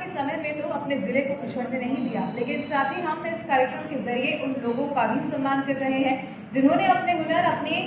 के समय में तो अपने जिले को पिछड़ने नहीं दिया, लेकिन साथ ही हम इस कार्यक्रम के जरिए उन लोगों का भी सम्मान कर रहे हैं जिन्होंने अपने हुनर, अपने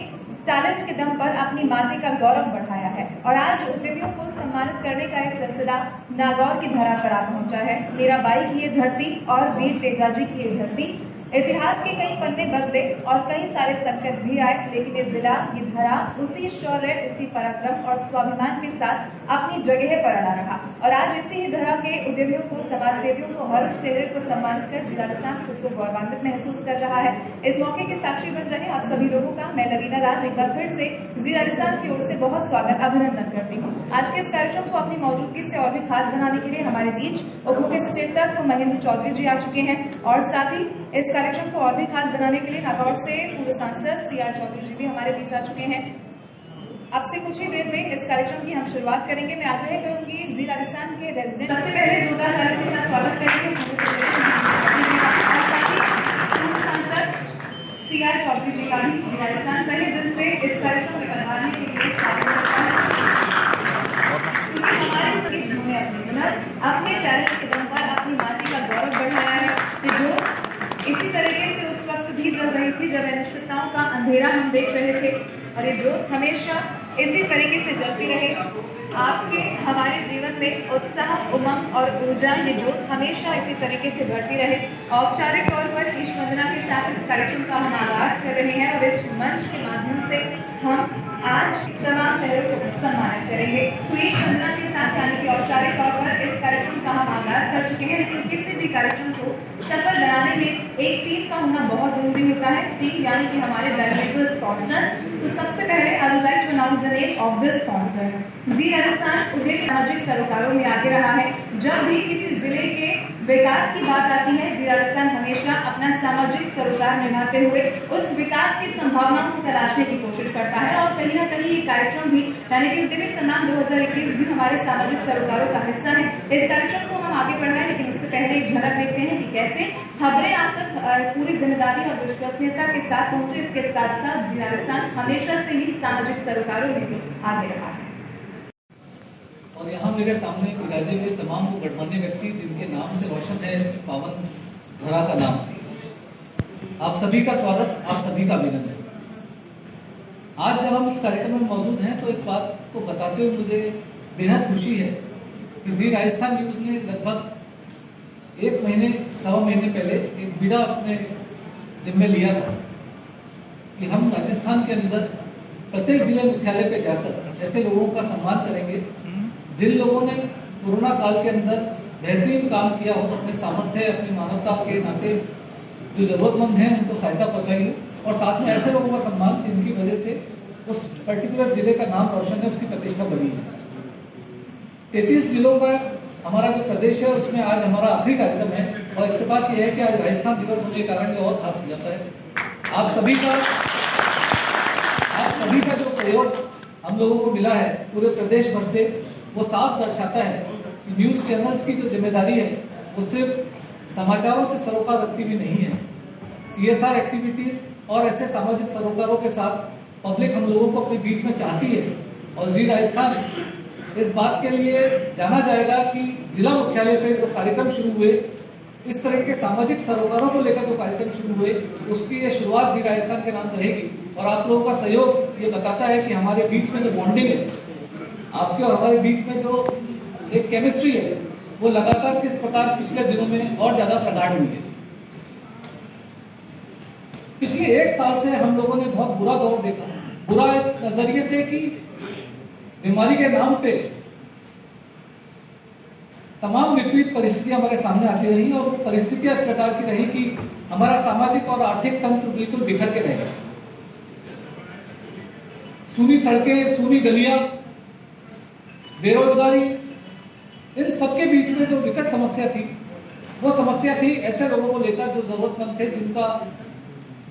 टैलेंट के दम पर अपनी माटी का गौरव बढ़ाया है। और आज उद्यमियों को सम्मानित करने का ये सिलसिला नागौर की धरा पर आ पहुंचा है। मीराबाई की ये धरती और वीर तेजाजी की ये धरती, इतिहास के कई पन्ने बदले और कई सारे संकट भी आए, लेकिन ये जिला, ये धरा उसी शौर्य, उसी पराक्रम और स्वाभिमान के साथ अपनी जगह पर अड़ा रहा। और आज इसी ही धरा के उद्यमियों को, समाज सेवियों को और इस चेहरे को सम्मानित कर जिला राजस्थान खुद को गौरवान्वित महसूस कर रहा है। इस मौके के साक्षी बन रहे आप सभी लोगों का मैं लवीना राज एक बार फिर से जिला राजस्थान की ओर से बहुत स्वागत, अभिनंदन करती हूँ। आज के इस कार्यक्रम को अपनी मौजूदगी से और भी खास बनाने के लिए हमारे बीच उप मुख्य सचेतक महेंद्र चौधरी जी आ चुके हैं और साथ ही इस कार्यक्रम को और भी खास बनाने के लिए नागौर से पूर्व सांसद CR चौधरी जी भी हमारे बीच आ चुके हैं। अब से कुछ ही देर में इस कार्यक्रम की हम शुरुआत करेंगे। मैं आग्रह करूंगी जिला राजस्थान के रेजिडेंट सबसे पहले जोरदार तालियों के साथ स्वागत करेंगे पूर्व सांसद CR चौधरी जी का भी जिला राजस्थान तहे दिल से इस कार्यक्रम में पधारने के लिए स्वागत करता है, क्योंकि हमारे सभी जिन्होंने अपने हुनर, अपने टैलेंट के दम पर अपनी माटी का गौरव बढ़ाया है कि जो इसी तरीके से उस वक्त भी जल रही थी जब अनिश्चितताओं का अंधेरा हम देख रहे थे, और ये जोत हमेशा इसी तरीके से जलती रहे। आपके हमारे जीवन में उत्साह, उमंग और ऊर्जा, ये जोत हमेशा इसी तरीके से बढ़ती रहे। औपचारिक तौर पर ईश वंदना के साथ इस कार्यक्रम का हम आगाज कर रहे हैं और इस मंच के माध्यम से हम आज तमाम चेहरों को सम्मानित करेंगे। तो ईश वंदना के साथ यानी कि औपचारिक तौर पर इस कार्यक्रम का हम आगाज कर चुके हैं, लेकिन किसी भी कार्यक्रम को सफल बनाने में एक टीम का होना बहुत जरूरी होता है। टीम यानी कि हमारे वैल्यूएबल स्पॉन्सर्स। तो सबसे पहले I would like to announce the name of the sponsors. जिला राजस्थान उद्यमी सामाजिक सरोकारों में आगे रहा है। जब भी किसी जिले के विकास की बात आती है, जिला राजस्थान हमेशा अपना सामाजिक सरोकार निभाते हुए उस विकास की संभावनाओं को तलाशने की कोशिश करता है। और कहीं ना कहीं ये कार्यक्रम भी यानी कि उद्यमी सम्मान 2021 भी हमारे सामाजिक सरोकारों का हिस्सा है। इस कार्यक्रम को हम आगे बढ़ाएं, लेकिन उससे पहले एक झलक देखते हैं कि कैसे खबरें आप तक पूरी जिम्मेदारी और विश्वसनीयता के साथ पहुंचे। इसके साथ साथ जिला राजस्थान हमेशा से ही सामाजिक सरोकारों में भी आगे रहा है। और यहाँ मेरे सामने विराजे हुए तमाम वो गणमान्य व्यक्ति जिनके नाम से रोशन है इस पावन धरा का नाम, आप सभी का स्वागत, आप सभी का अभिनंदन। आज जब हम इस कार्यक्रम में मौजूद हैं तो इस बात को बताते हुए मुझे बेहद खुशी है कि जी राजस्थान न्यूज ने लगभग 1 महीने, 1.25 महीने पहले एक बीड़ा अपने जिम्मे लिया था कि हम राजस्थान के अंदर प्रत्येक जिले मुख्यालय पे जाकर ऐसे लोगों का सम्मान करेंगे जिन लोगों ने कोरोना काल के अंदर बेहतरीन काम किया हो, अपने सामर्थ्य, अपनी मानवता के नाते जो जरूरतमंद हैं उनको सहायता पहुंचाई हो, और साथ में ऐसे लोगों का सम्मान जिनकी वजह से उस पर्टिकुलर जिले का नाम रोशन है, उसकी प्रतिष्ठा बढ़ी है। 33 जिलों का हमारा जो प्रदेश है उसमें आज हमारा आखिरी कार्यक्रम है, और इत्तेफाक ये है कि आज राजस्थान दिवस होने के कारण ये और खास हो जाता है। आप सभी का जो सहयोग हम लोगों को मिला है पूरे प्रदेश भर से, वो साफ दर्शाता है कि न्यूज़ चैनल्स की जो जिम्मेदारी है वो सिर्फ समाचारों से सरोकार रखती भी नहीं है। CSR एक्टिविटीज और ऐसे सामाजिक सरोकारों के साथ पब्लिक हम लोगों को अपने बीच में चाहती है। और जी राजस्थान इस बात के लिए जाना जाएगा कि जिला मुख्यालय पे जो कार्यक्रम शुरू हुए, इस तरह के सामाजिक सरोकारों को लेकर जो कार्यक्रम शुरू हुए, उसकी ये शुरुआत जी राजस्थान के नाम रहेगी। और आप लोगों का सहयोग ये बताता है कि हमारे बीच में जो बॉन्डिंग है, आपके और हमारे बीच में जो एक केमिस्ट्री है, वो लगातार किस प्रकार पिछले दिनों में और ज्यादा प्रगाढ़ हुई है। पिछले 1 साल से हम लोगों ने बहुत बुरा दौर देखा। बुरा इस नजरिए से कि बीमारी के नाम पे तमाम विपरीत परिस्थितियां हमारे सामने आती रही, और वो परिस्थितियां इस प्रकार की रही कि हमारा सामाजिक और आर्थिक तंत्र बिल्कुल बिखर के रह गया। सूनी सड़कें, सूनी गलियां, बेरोजगारी, इन सबके बीच में जो विकट समस्या थी, वो समस्या थी ऐसे लोगों को लेकर जो जरूरतमंद थे,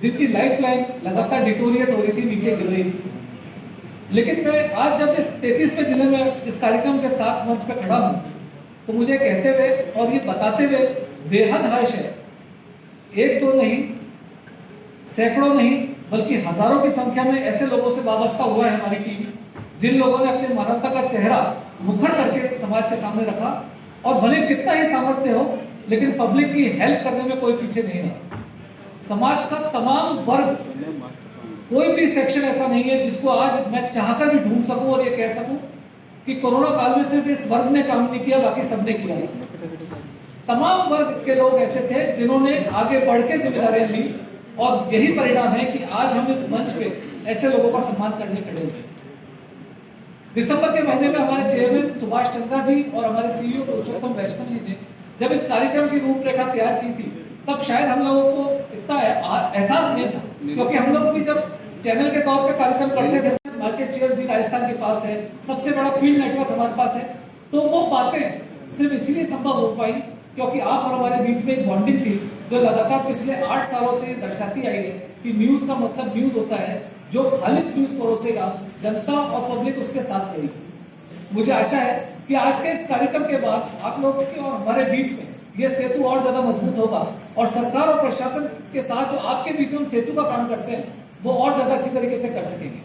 जिनकी लाइफ लाइन लगातार डिटोरिएट हो रही थी, नीचे गिर रही थी। लेकिन मैं आज जब इस 33वें जिले में इस कार्यक्रम के साथ मंच पर खड़ा हूं, तो मुझे कहते हुए और ये बताते हुए बेहद हर्ष है। 1-2 नहीं, सैकड़ों नहीं, बल्कि हजारों की संख्या में ऐसे लोगों से वाबस्ता हुआ है हमारी टीम, जिन लोगों ने अपनी मानवता का चेहरा मुखर करके समाज के सामने रखा और भले कितना ही सामर्थ्य हो, लेकिन पब्लिक की हेल्प करने में कोई पीछे नहीं रहा। समाज का तमाम वर्ग, कोई भी सेक्शन ऐसा नहीं है जिसको आज मैं चाहकर भी ढूंढ सकूं और ये कह सकूं कि कोरोना काल में सिर्फ इस वर्ग ने काम नहीं किया, बाकी सबने किया। तमाम वर्ग के लोग ऐसे थे जिन्होंने आगे बढ़ के जिम्मेदारियां ली, और यही परिणाम है कि आज हम इस मंच पे ऐसे लोगों का सम्मान करने खड़े हुए। दिसंबर के महीने में हमारे चेयरमैन सुभाष चंद्रा जी और हमारे सीईओ पुरुषोत्तम वैष्णव जी ने जब इस कार्यक्रम की रूपरेखा तैयार की थी, तब शायद हम लोगों को इतना एहसास नहीं था, क्योंकि हम लोग भी जब चैनल के तौर पे कार्यक्रम करते थे, मार्केट शेयर ही राजस्थान के पास है, सबसे बड़ा फील्ड नेटवर्क हमारे पास है, तो वो बातें सिर्फ इसीलिए संभव हो पाई क्योंकि आप और हमारे बीच में एक बॉन्डिंग थी जो लगातार पिछले 8 सालों से दर्शाती आई है कि न्यूज का मतलब न्यूज होता है, जो खालिश न्यूज परोसेगा जनता और पब्लिक उसके साथ रहेगी। मुझे आशा है कि आज के इस कार्यक्रम के बाद आप लोगों के और हमारे बीच में ये सेतु और ज्यादा मजबूत होगा, और सरकार और प्रशासन के साथ जो आपके बीच में सेतु का काम करते हैं वो और ज्यादा अच्छी तरीके से कर सकेंगे।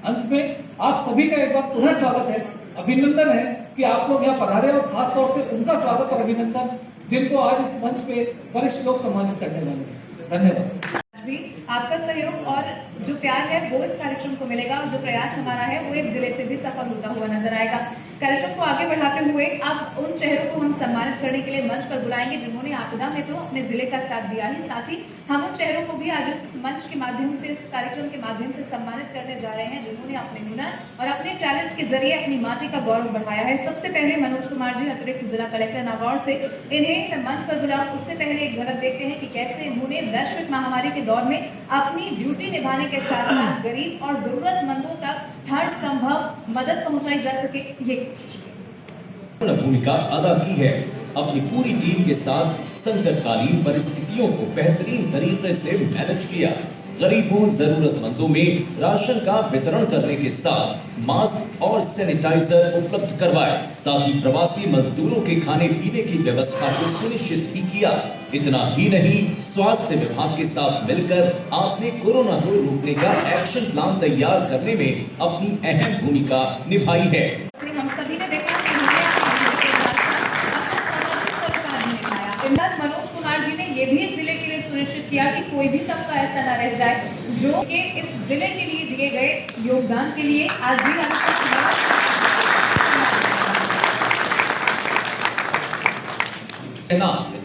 अंत में आप सभी का एक बार पुनः स्वागत है, अभिनंदन है कि आप लोग यहाँ पधारे, और खास तौर से उनका स्वागत और अभिनंदन जिनको आज इस मंच पे वरिष्ठ लोग सम्मानित करने वाले हैं। धन्यवाद। भी आपका सहयोग और जो प्यार है वो इस कार्यक्रम को मिलेगा, और जो प्रयास हमारा है वो इस जिले से भी सफल होता हुआ नजर आएगा। कार्यक्रम को आगे बढ़ाते हुए अब उन चेहरों को हम सम्मानित करने के लिए मंच पर बुलाएंगे जिन्होंने आपदा में तो अपने जिले का साथ दिया ही, साथ ही हम उन चेहरों को भी आज इस मंच के माध्यम से, इस कार्यक्रम के माध्यम से सम्मानित करने जा रहे हैं जिन्होंने अपने हुनर और अपने टैलेंट के जरिए अपनी माटी का गौरव बढ़ाया है। सबसे पहले मनोज कुमार जी, अतिरिक्त जिला कलेक्टर नागौर से इन्हें मंच पर बुलाऊं, उससे पहले एक झलक देखते हैं कि कैसे इन्होंने वैश्विक महामारी के दौर में अपनी ड्यूटी निभाने के साथ साथ गरीब और जरूरतमंदों तक हर संभव मदद पहुंचाई जा सके ये कोशिश की। भूमिका अदा की है। अपनी पूरी टीम के साथ संकटकालीन परिस्थितियों को बेहतरीन तरीके से मैनेज किया। गरीबों, जरूरतमंदों में राशन का वितरण करने के साथ मास्क और सैनिटाइजर उपलब्ध करवाए। साथ ही प्रवासी मजदूरों के खाने पीने की व्यवस्था को सुनिश्चित भी किया। इतना ही नहीं, स्वास्थ्य विभाग के साथ मिलकर आपने कोरोना को रोकने का एक्शन प्लान तैयार करने में अपनी अहम भूमिका निभाई है। हम सभी ने देखा कि मनोज कुमार जी ने ये भी इस जिले के लिए सुनिश्चित किया कि कोई भी तबका ऐसा न रह जाए जो कि इस जिले के लिए दिए गए योगदान के लिए आज भी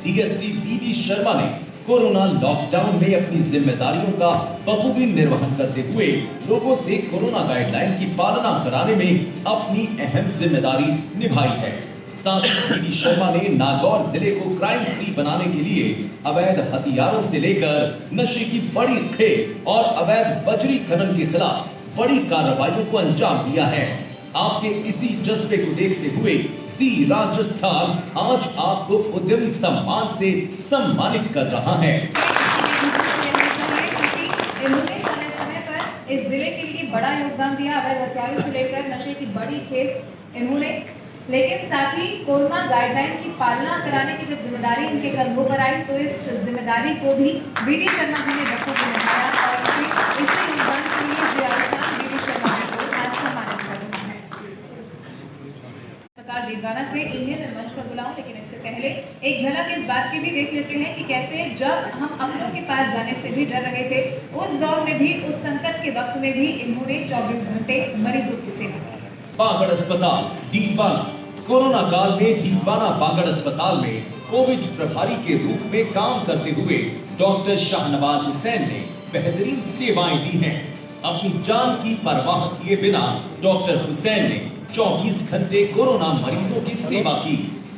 डीएसपी बीडी शर्मा ने कोरोना लॉकडाउन में अपनी जिम्मेदारियों का बखूबी निर्वहन करते हुए लोगों से कोरोना गाइडलाइन की पालना कराने में अपनी अहम जिम्मेदारी निभाई है। साथ ही बीडी शर्मा ने नागौर जिले को क्राइम फ्री बनाने के लिए अवैध हथियारों से लेकर नशे की बड़ी खेप और अवैध बजरी खनन के खिलाफ बड़ी कार्रवाइयों को अंजाम दिया है। आपके इसी जज्बे को देखते हुए सी राजस्थान आज आपको उद्यमी सम्मान से सम्मानित कर रहा है। इन्होंने समय समय पर इस जिले के लिए बड़ा योगदान दिया, अवैध हथियारों से लेकर नशे की बड़ी खेप इन्होंने, लेकिन साथ ही कोरोना गाइडलाइन की पालना कराने की जब जिम्मेदारी इनके कंधों पर आई तो इस जिम्मेदारी को भी बीडी शर्मा जी ने बखूबी निभाया और इससे योगदान के लिए बीडी शर्मा जी को आज सम्मानित कर रहा है। प्रकाश जीवगाना से इन्हें मैं मंच पर बुलाऊं, लेकिन इससे पहले एक झलक इस बात की भी देख लेते हैं कि कैसे जब हम अपनों के पास जाने से भी डर रहे थे, उस दौर में भी, उस संकट के वक्त में भी इन्होंने 24 घंटे मरीजों की सेवा की। बागड़ अस्पताल डीडवाना। कोरोना काल में डीडवाना बागड़ अस्पताल में कोविड प्रभारी के रूप में काम करते हुए डॉक्टर शाहनवाज हुसैन ने बेहतरीन सेवाएं दी हैं। अपनी जान की परवाह किए बिना डॉक्टर हुसैन ने 24 घंटे कोरोना मरीजों की सेवा की।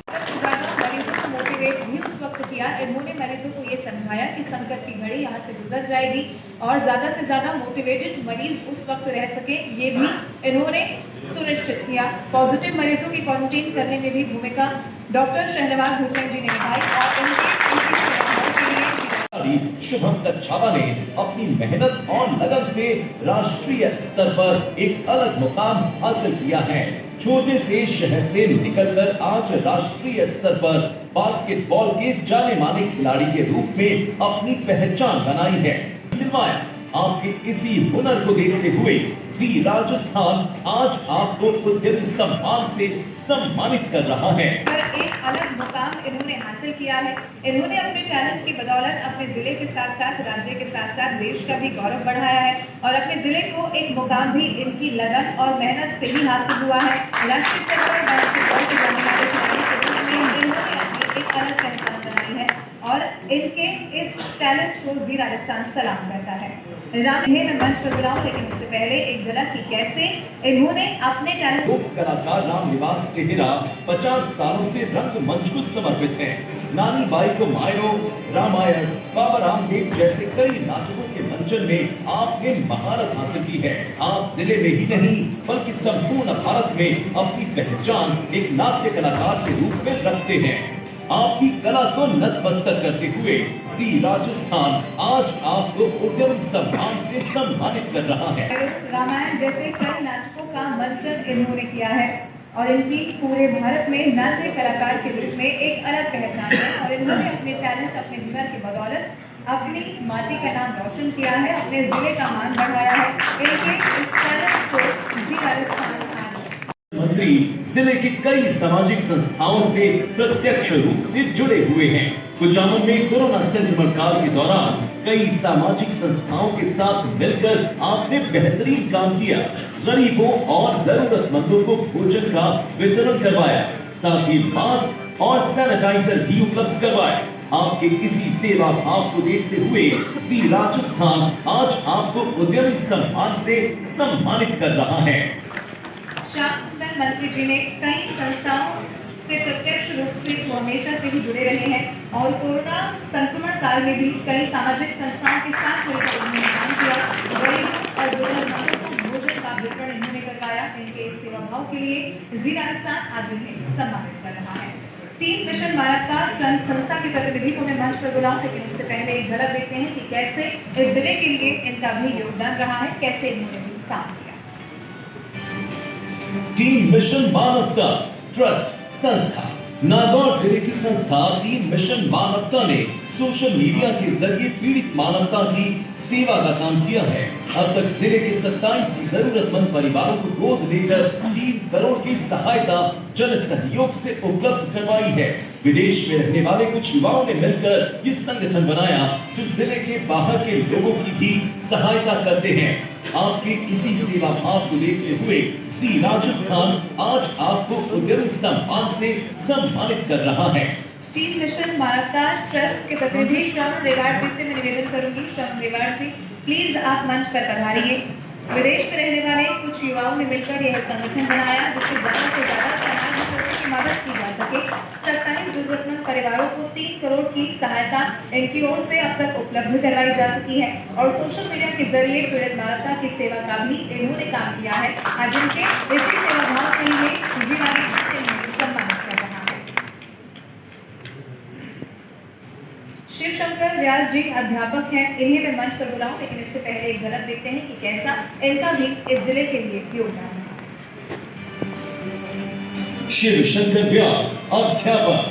मरीजों को मोटिवेट भी उस वक्त किया। इन्होंने मरीजों को ये समझाया कि संकट की घड़ी यहाँ से गुजर जाएगी और ज्यादा से ज्यादा मोटिवेटेड मरीज उस वक्त रह सके, ये भी इन्होंने सुनिश्चित किया। पॉजिटिव मरीजों की क्वारंटीन करने में भी भूमिका डॉक्टर शहनवाज हुसैन जी ने निभाई और उनके शुभम कच्छावा ने अपनी मेहनत और लगन से राष्ट्रीय स्तर पर एक अलग मुकाम हासिल किया है। छोटे से शहर से निकलकर आज राष्ट्रीय स्तर पर बास्केटबॉल के जाने माने खिलाड़ी के रूप में अपनी पहचान बनाई है। आपके इसी हुनर को देखते हुए सी राजस्थान आज आपको उद्यमी सम्मान से सम्मानित कर रहा है। हासिल किया है। इन्होंने अपने टैलेंट की बदौलत अपने जिले के साथ साथ राज्य के साथ साथ देश का भी गौरव बढ़ाया है और अपने जिले को एक मुकाम भी इनकी लगन और मेहनत से ही हासिल हुआ है। राष्ट्रीय स्तर पर बास्केटबॉल के जाने माने खिलाड़ी के रूप में इन्होंने अपनी एक अलग पहचान बनाई है और इनके इस टैलेंट को जी राजस्थान सलाम करता है। राम मैं मंच पर बुलाऊं, लेकिन उससे पहले एक झलक की कैसे इन्होंने अपने टैलेंट। लोक कलाकार रामनिवास टेहरा 50 सालों से रंगमंच को समर्पित है। नानी बाई को मायरो, रामायण, बाबा रामदेव जैसे कई नाटकों के मंचन में आपने महारत हासिल की है। आप जिले में ही नहीं बल्कि संपूर्ण भारत में अपनी पहचान एक नाट्य कलाकार के रूप में रखते हैं। आपकी कला को नतमस्तक करते हुए सी राजस्थान आज आपको उद्यम सम्मान से सम्मानित कर रहा है। रामायण जैसे कई नाटकों का मंचन इन्होंने किया है और इनकी पूरे भारत में नाट्य कलाकार के रूप में एक अलग पहचान है और इन्होंने अपने टैलेंट, अपने हुनर की बदौलत अपनी माटी का नाम रोशन किया है, अपने जिले का मान बढ़ाया है। इनके इस टैलेंट को जी राजस्थान मंत्री जिले के कई सामाजिक संस्थाओं से प्रत्यक्ष रूप से जुड़े हुए हैं। कुचामन में कोरोना संक्रमण काल के दौरान कई सामाजिक संस्थाओं के साथ मिलकर आपने बेहतरीन काम किया। गरीबों और जरूरतमंदों को भोजन का वितरण करवाया, साथ ही मास्क और सैनिटाइजर भी उपलब्ध करवाए। आपके इसी सेवा भाव को देखते हुए सी राजस्थान आज आपको उद्यमी सम्मान से सम्मानित कर रहा है। श्याम सुंदर मंत्री जी ने कई संस्थाओं से प्रत्यक्ष रूप से हमेशा से ही जुड़े रहे हैं और कोरोना संक्रमण काल में भी कई सामाजिक संस्थाओं के साथ मिलकर उन्होंने काम किया। गरीबों और जरूरतमंदों को भोजन का वितरण इन्होंने करवाया। इनके इस सेवा भाव के लिए जी राजस्थान आज इन्हें सम्मानित कर रहा है। टीम मिशन मानवता ट्रस्ट संस्था के प्रतिनिधि को मैं मंच पर बुलाऊं, लेकिन उससे पहले एक झलक देखते हैं कि कैसे इस जिले के लिए इनका भी योगदान रहा है, कैसे इन्होंने भी काम किया। टीम मिशन मानवता ट्रस्ट संस्था नागौर जिले की संस्था टीम मिशन मानवता ने सोशल मीडिया के जरिए पीड़ित मानवता की सेवा का काम किया है। अब तक जिले के 27 जरूरतमंद परिवारों को गोद लेकर 3 करोड़ की सहायता जन सहयोग से उपलब्ध करवाई है। विदेश में रहने वाले कुछ युवाओं ने मिलकर ये संगठन बनाया जो जिले के बाहर के लोगों की भी सहायता करते हैं। आपके इसी सेवा भाव को देखते हुए सी राजस्थान आज आपको उद्यमी सम्मान से सम्मानित कर रहा है। टीम मिशन मानवता ट्रस्ट के प्रतिनिधि श्रवण रेवाड़ जी से मैं निवेदन करूंगी। श्रवण रेवाड़ जी, प्लीज आप मंच पर पधारिए। विदेश में रहने वाले कुछ युवाओं ने मिलकर यह संगठन बनाया जिससे ज्यादा से ज्यादा समाज में की मदद की जा सके। 27 जरूरतमंद परिवारों को 3 करोड़ की सहायता इनकी ओर से अब तक उपलब्ध करवाई जा सकी है और सोशल मीडिया के जरिए पीड़ित मानवता की सेवा का भी इन्होंने काम किया है। आज इनके इसी सेवा भाव के लिए जिला सम्मानित कर रहा है। शिव शंकर व्यास जी अध्यापक हैं, इन्हें मैं मंच पर बुलाऊं, लेकिन इससे पहले एक झलक देखते हैं कि कैसा इनका भी इस जिले के लिए योगदान है। शिव शंकर व्यास अध्यापक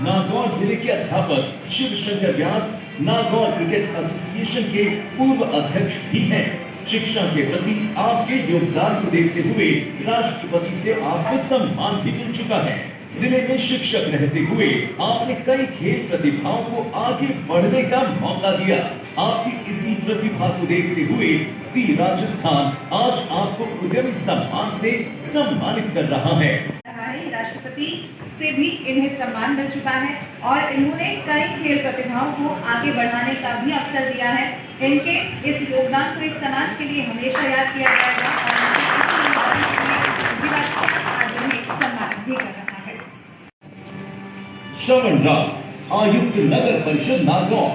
नागौर जिले के अध्यापक शिव शंकर व्यास नागौर क्रिकेट एसोसिएशन के पूर्व अध्यक्ष भी हैं। शिक्षा के प्रति आपके योगदान को देखते हुए राष्ट्रपति से आपको सम्मान भी मिल चुका है। जिले में शिक्षक रहते हुए आपने कई खेल प्रतिभाओं को आगे बढ़ने का मौका दिया। आपकी इसी प्रतिभा को देखते हुए सी राजस्थान आज आपको उद्यमी सम्मान से सम्मानित कर रहा है। राष्ट्रपति से भी इन्हें सम्मान मिल चुका है और इन्होंने कई खेल प्रतिभाओं को आगे बढ़ाने का भी अवसर दिया है। इनके इस योगदान को इस समाज के लिए हमेशा याद किया जाएगा और आज इन्हें सम्मान भी कर रहा है। श्रवण राव आयुक्त नगर परिषद नागौर।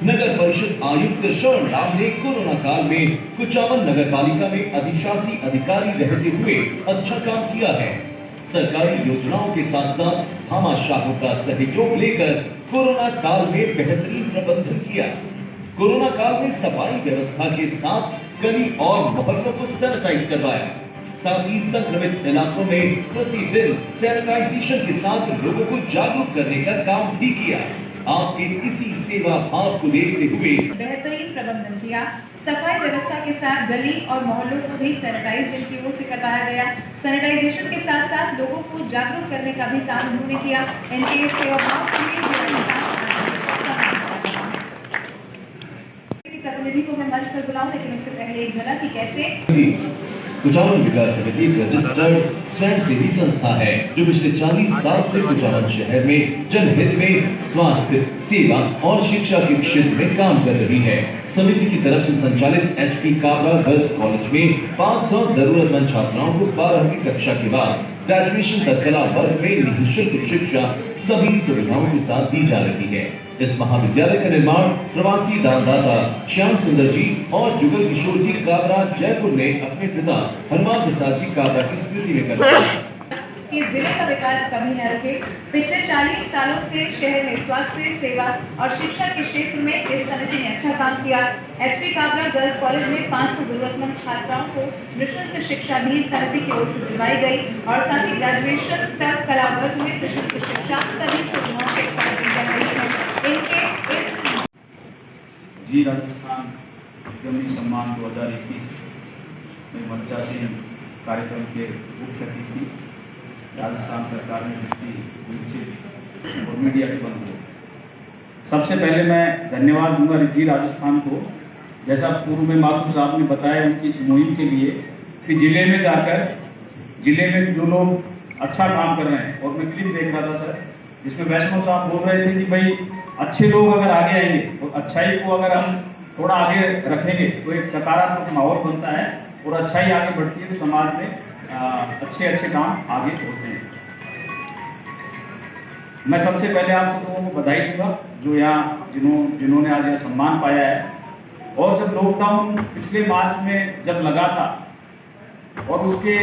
नगर परिषद आयुक्त श्रवण राव ने कोरोना काल में कुचामन नगर पालिका में अधिशासी अधिकारी रहते हुए अच्छा काम किया है। सरकारी योजनाओं के साथ साथ भामाशाहों का सहयोग लेकर कोरोना काल में बेहतरीन प्रबंधन किया। कोरोना काल में सफाई व्यवस्था के साथ गली और मोहल्लों को सैनिटाइज करवाया। साथ ही संक्रमित इलाकों में प्रतिदिन सैनिटाइजेशन के साथ लोगों को जागरूक करने का काम भी किया। आपके इसी सेवा भाव को देखते हुए बेहतरीन प्रबंधन किया। सफाई व्यवस्था के साथ गली और मोहल्लों को भी सैनिटाइज इनकी ओर से करवाया गया। सैनिटाइजेशन के साथ साथ लोगों को जागरूक करने का भी काम उन्होंने किया। इनके इस सेवा भाव के लिए प्रतिनिधि को मैं मंच पर बुलाऊं, लेकिन उससे पहले एक झलक कि कैसे कुचामन विकास समिति एक रजिस्टर्ड स्वयंसेवी संस्था है जो पिछले 40 साल से कुचामन शहर में जनहित में स्वास्थ्य सेवा और शिक्षा के क्षेत्र में काम कर रही है। समिति की तरफ से संचालित HP काबरा गर्ल्स कॉलेज में 500 जरूरतमंद छात्राओं को 12वीं कक्षा के बाद ग्रेजुएशन तक कला वर्ग में निःशुल्क शिक्षा सभी सुविधाओं के साथ दी जा रही है। इस महाविद्यालय का निर्माण प्रवासी दानदाता श्याम सुंदर जी और जुगल किशोर जी काबरा जयपुर ने अपने पिता हनुमान प्रसाद जी काबरा की स्मृति में करवाया कि जिले का विकास कभी न रुके। पिछले 40 सालों से शहर में स्वास्थ्य सेवा और शिक्षा के क्षेत्र में इस समिति ने अच्छा काम किया। HP काबरा गर्ल्स कॉलेज में 500 जरूरतमंद छात्राओं को निःशुल्क शिक्षा भी समिति की ओर से दिलवाई गई और साथ ही ग्रेजुएशन तक कला वर्ग में निःशुल्क शिक्षा सभी सुविधाओं के साथ दी जा रही है। इनके इस जी राजस्थान उद्यमी सम्मान 2021 में मंचासीन कार्यक्रम के मुख्य अतिथि राजस्थान सरकार में नियुक्ति और मीडिया के बंधु, सबसे पहले मैं धन्यवाद दूंगा जी राजस्थान को। जैसा पूर्व में माथुर साहब ने बताया उनकी इस मुहिम के लिए कि जिले में जाकर जिले में जो लोग अच्छा काम कर रहे हैं, और मैं क्लिप देख रहा था सर जिसमें वैष्णव साहब बोल रहे थे कि भाई अच्छे लोग अगर आगे आएंगे और अच्छाई को अगर हम थोड़ा आगे रखेंगे तो एक सकारात्मक माहौल बनता है और अच्छाई आगे बढ़ती है तो समाज में अच्छे अच्छे काम आगे होते हैं। मैं सबसे पहले आप सब लोगों को बधाई दूंगा जो यहाँ जिन्होंने आज यह सम्मान पाया है। और जब लॉकडाउन पिछले मार्च में जब लगा था और उसके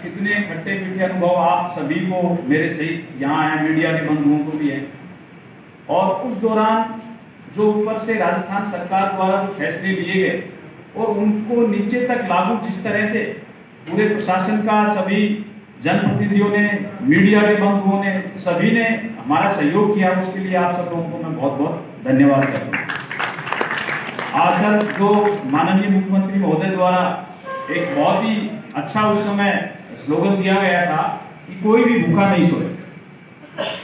कितने खट्टे मीठे अनुभव आप सभी को मेरे सहित यहाँ आए मीडिया के बंधुओं को भी है, और उस दौरान जो ऊपर से राजस्थान सरकार द्वारा जो फैसले लिए गए और उनको नीचे तक लागू जिस तरह से पूरे प्रशासन का सभी जनप्रतिनिधियों ने मीडिया के बंधुओं ने सभी ने हमारा सहयोग किया, उसके लिए आप सब लोगों को मैं बहुत बहुत धन्यवाद करता हूँ। आज सर जो माननीय मुख्यमंत्री महोदय द्वारा एक बहुत ही अच्छा उस समय स्लोगन दिया गया था कि कोई भी भूखा नहीं सोए,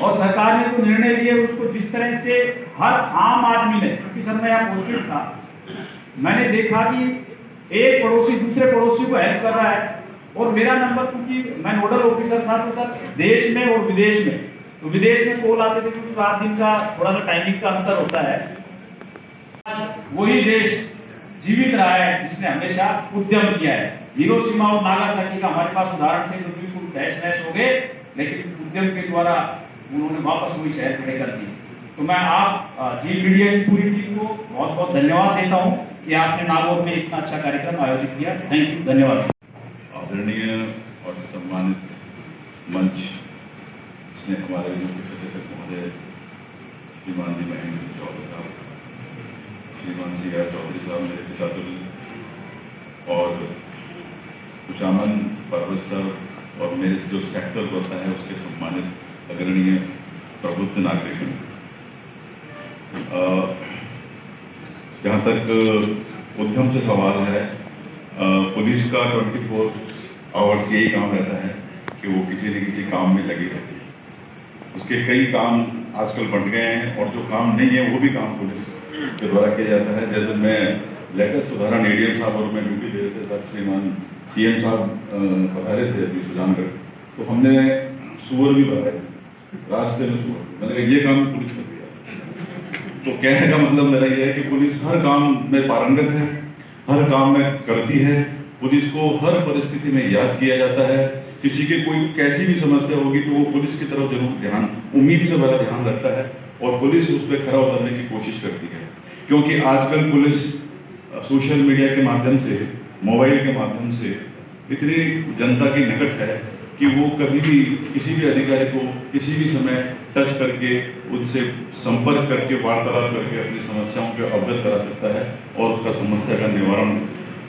और सरकार ने जो निर्णय लिए उसको जिस तरह से हर आम आदमी ने, क्योंकि सर मैं यहाँ पोस्टेड था, मैंने देखा कि एक पड़ोसी दूसरे पड़ोसी को हेल्प कर रहा है। और मेरा नंबर, चूंकि मैं नोडल ऑफिसर था तो सर देश में और विदेश में, तो विदेश में कॉल आते थे क्योंकि रात दिन का थोड़ा सा टाइमिंग का अंतर होता है। वही देश जीवित रहा है जिसने हमेशा उद्यम किया है। हिरोशिमा और नागासाकी का हमारे पास उदाहरण थे जो बिल्कुल तहस नहस हो गए, लेकिन उद्यम के द्वारा उन्होंने वापस वही शहर खड़े कर दिए। तो मैं आप जी मीडिया की पूरी टीम को बहुत बहुत धन्यवाद देता हूँ कि आपने नागौर में इतना अच्छा कार्यक्रम आयोजित किया। थैंक यू, धन्यवाद। आदरणीय और सम्मानित मंच, इसमें हमारे मुख्य सचेतक महोदय श्रीमान जी महेंद्र चौधरी साहब, श्रीमान CR चौधरी साहब मेरे पिता तुल्य, और कुचामन पर्वत सर और मेरे जो सेक्टर होता है उसके सम्मानित अग्रणीय प्रबुद्ध नागरिक। जहाँ तक उद्यम से सवाल है, पुलिस का 24 आवर्स यही काम रहता है कि वो किसी न किसी काम में लगी रहती है। उसके कई काम आजकल बढ़ गए हैं और जो काम नहीं है वो भी काम पुलिस के द्वारा किया जाता है। जैसे मैं लेटेस्ट उदाहरण ADM साहब और मैं ड्यूटी दे रहे थे तब श्रीमान CM साहब पधारे थे अभी सुजानगढ़, तो हमने सुअर भी भराए रास्ते में सुअर, मतलब ये काम पुलिस कर दिया। तो कहने का मतलब मेरा ये है कि पुलिस हर काम में पारंगत है, हर काम में करती है। पुलिस को हर परिस्थिति में याद किया जाता है। किसी के कोई कैसी भी समस्या होगी तो वो पुलिस की तरफ जरूर ध्यान, उम्मीद से बड़ा ध्यान रखता है और पुलिस उस पर खरा उतरने की कोशिश करती है। क्योंकि आजकल पुलिस सोशल मीडिया के माध्यम से, मोबाइल के माध्यम से इतनी जनता की निकट है कि वो कभी भी किसी भी अधिकारी को किसी भी समय टच करके उनसे संपर्क करके वार्तालाप करके अपनी समस्याओं को अवगत करा सकता है और उसका समस्या का निवारण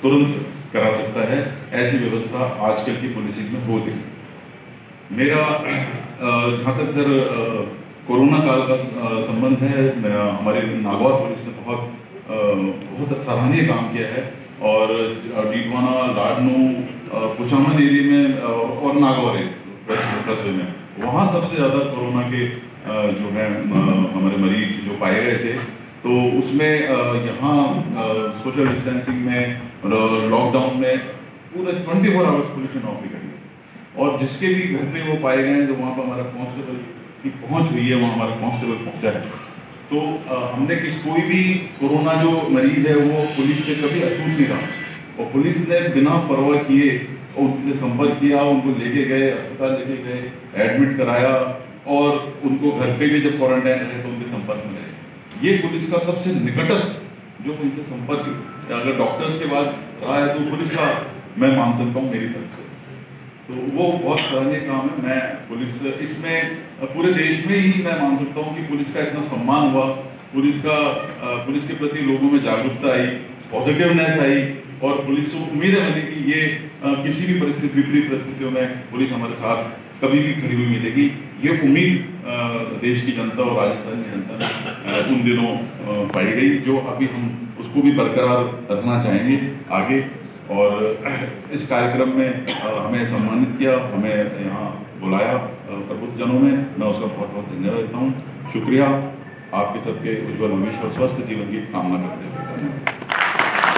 तुरंत करा सकता है। ऐसी व्यवस्था आजकल की पुलिसिंग में होती है। मेरा जहाँ तक सर कोरोना काल का संबंध है। हमारे नागौर पुलिस ने बहुत सराहनीय काम किया है और डीडवाना, लाडनू, कुचामन एरिया में और नागौर कस्बे में वहाँ सबसे ज़्यादा कोरोना के जो है हमारे मरीज जो पाए गए थे। तो उसमें यहाँ सोशल डिस्टेंसिंग में, लॉकडाउन में पूरे 24 आवर्स पुलिस ने नौकरी करी और जिसके भी घर पे वो पाए गए हैं तो वहाँ पर हमारा कांस्टेबल की पहुँच हुई है, वहाँ हमारा कांस्टेबल पहुँचा है। तो हमने कोई भी कोरोना जो मरीज है वो पुलिस से कभी अछूत नहीं रहा और पुलिस ने बिना परवाह किए उनसे संपर्क किया, उनको लेके गए, अस्पताल लेके गए, एडमिट कराया और उनको घर पे भी जब क्वारंटाइन रहे तो उनके संपर्क में रहे। ये पुलिस का सबसे निकटस्थ जो उनसे संपर्क अगर डॉक्टर्स के बाद रहा है तो पुलिस का मैं मान सकता हूँ मेरी तरफ से। तो वो बहुत सराहनीय काम है। मैं पुलिस इसमें पूरे देश में ही मैं मान सकता हूँ कि पुलिस का इतना सम्मान हुआ, पुलिस के प्रति लोगों में जागरूकता आई, पॉजिटिवनेस आई और पुलिस को उम्मीद है कि ये किसी भी परिस्थिति, विपरीत परिस्थितियों में पुलिस हमारे साथ कभी भी खड़ी हुई मिलेगी। ये उम्मीद देश की जनता और राजस्थान की जनता ने उन दिनों पाई गई, जो अभी हम उसको भी बरकरार रखना चाहेंगे आगे। और इस कार्यक्रम में हमें सम्मानित किया, हमें यहाँ बुलाया प्रबुद्धजनों ने, मैं उसका बहुत बहुत धन्यवाद देता हूँ। शुक्रिया। आपके सबके उज्जवल भविष्य और स्वस्थ जीवन की कामना करते हुए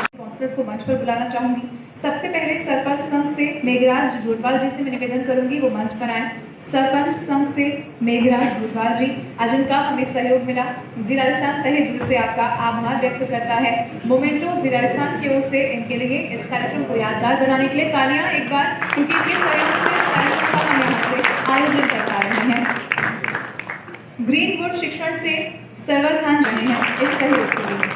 स्पॉन्सर्स को मंच पर बुलाना चाहूंगी। सबसे पहले सरपंच संघ से मेघराज जोटवाल जी से मैं निवेदन करूंगी वो मंच पर आए। सरपंच संघ से मेघराज जोटवाल जी, आज उनका हमें सहयोग मिला, जिला राजस्थान तहे दिल से आपका आभार व्यक्त करता है। मोमेंटो जिला राजस्थान की ओर से इनके लिए इस कार्यक्रम को यादगार बनाने के लिए तालियां एक बार, क्योंकि इनके सहयोग से इस कार्यक्रम का हम यहाँ से आयोजन कर पा रहे हैं। ग्रीनवुड शिक्षण से सरवर खान बने हैं इस सहयोग के लिए।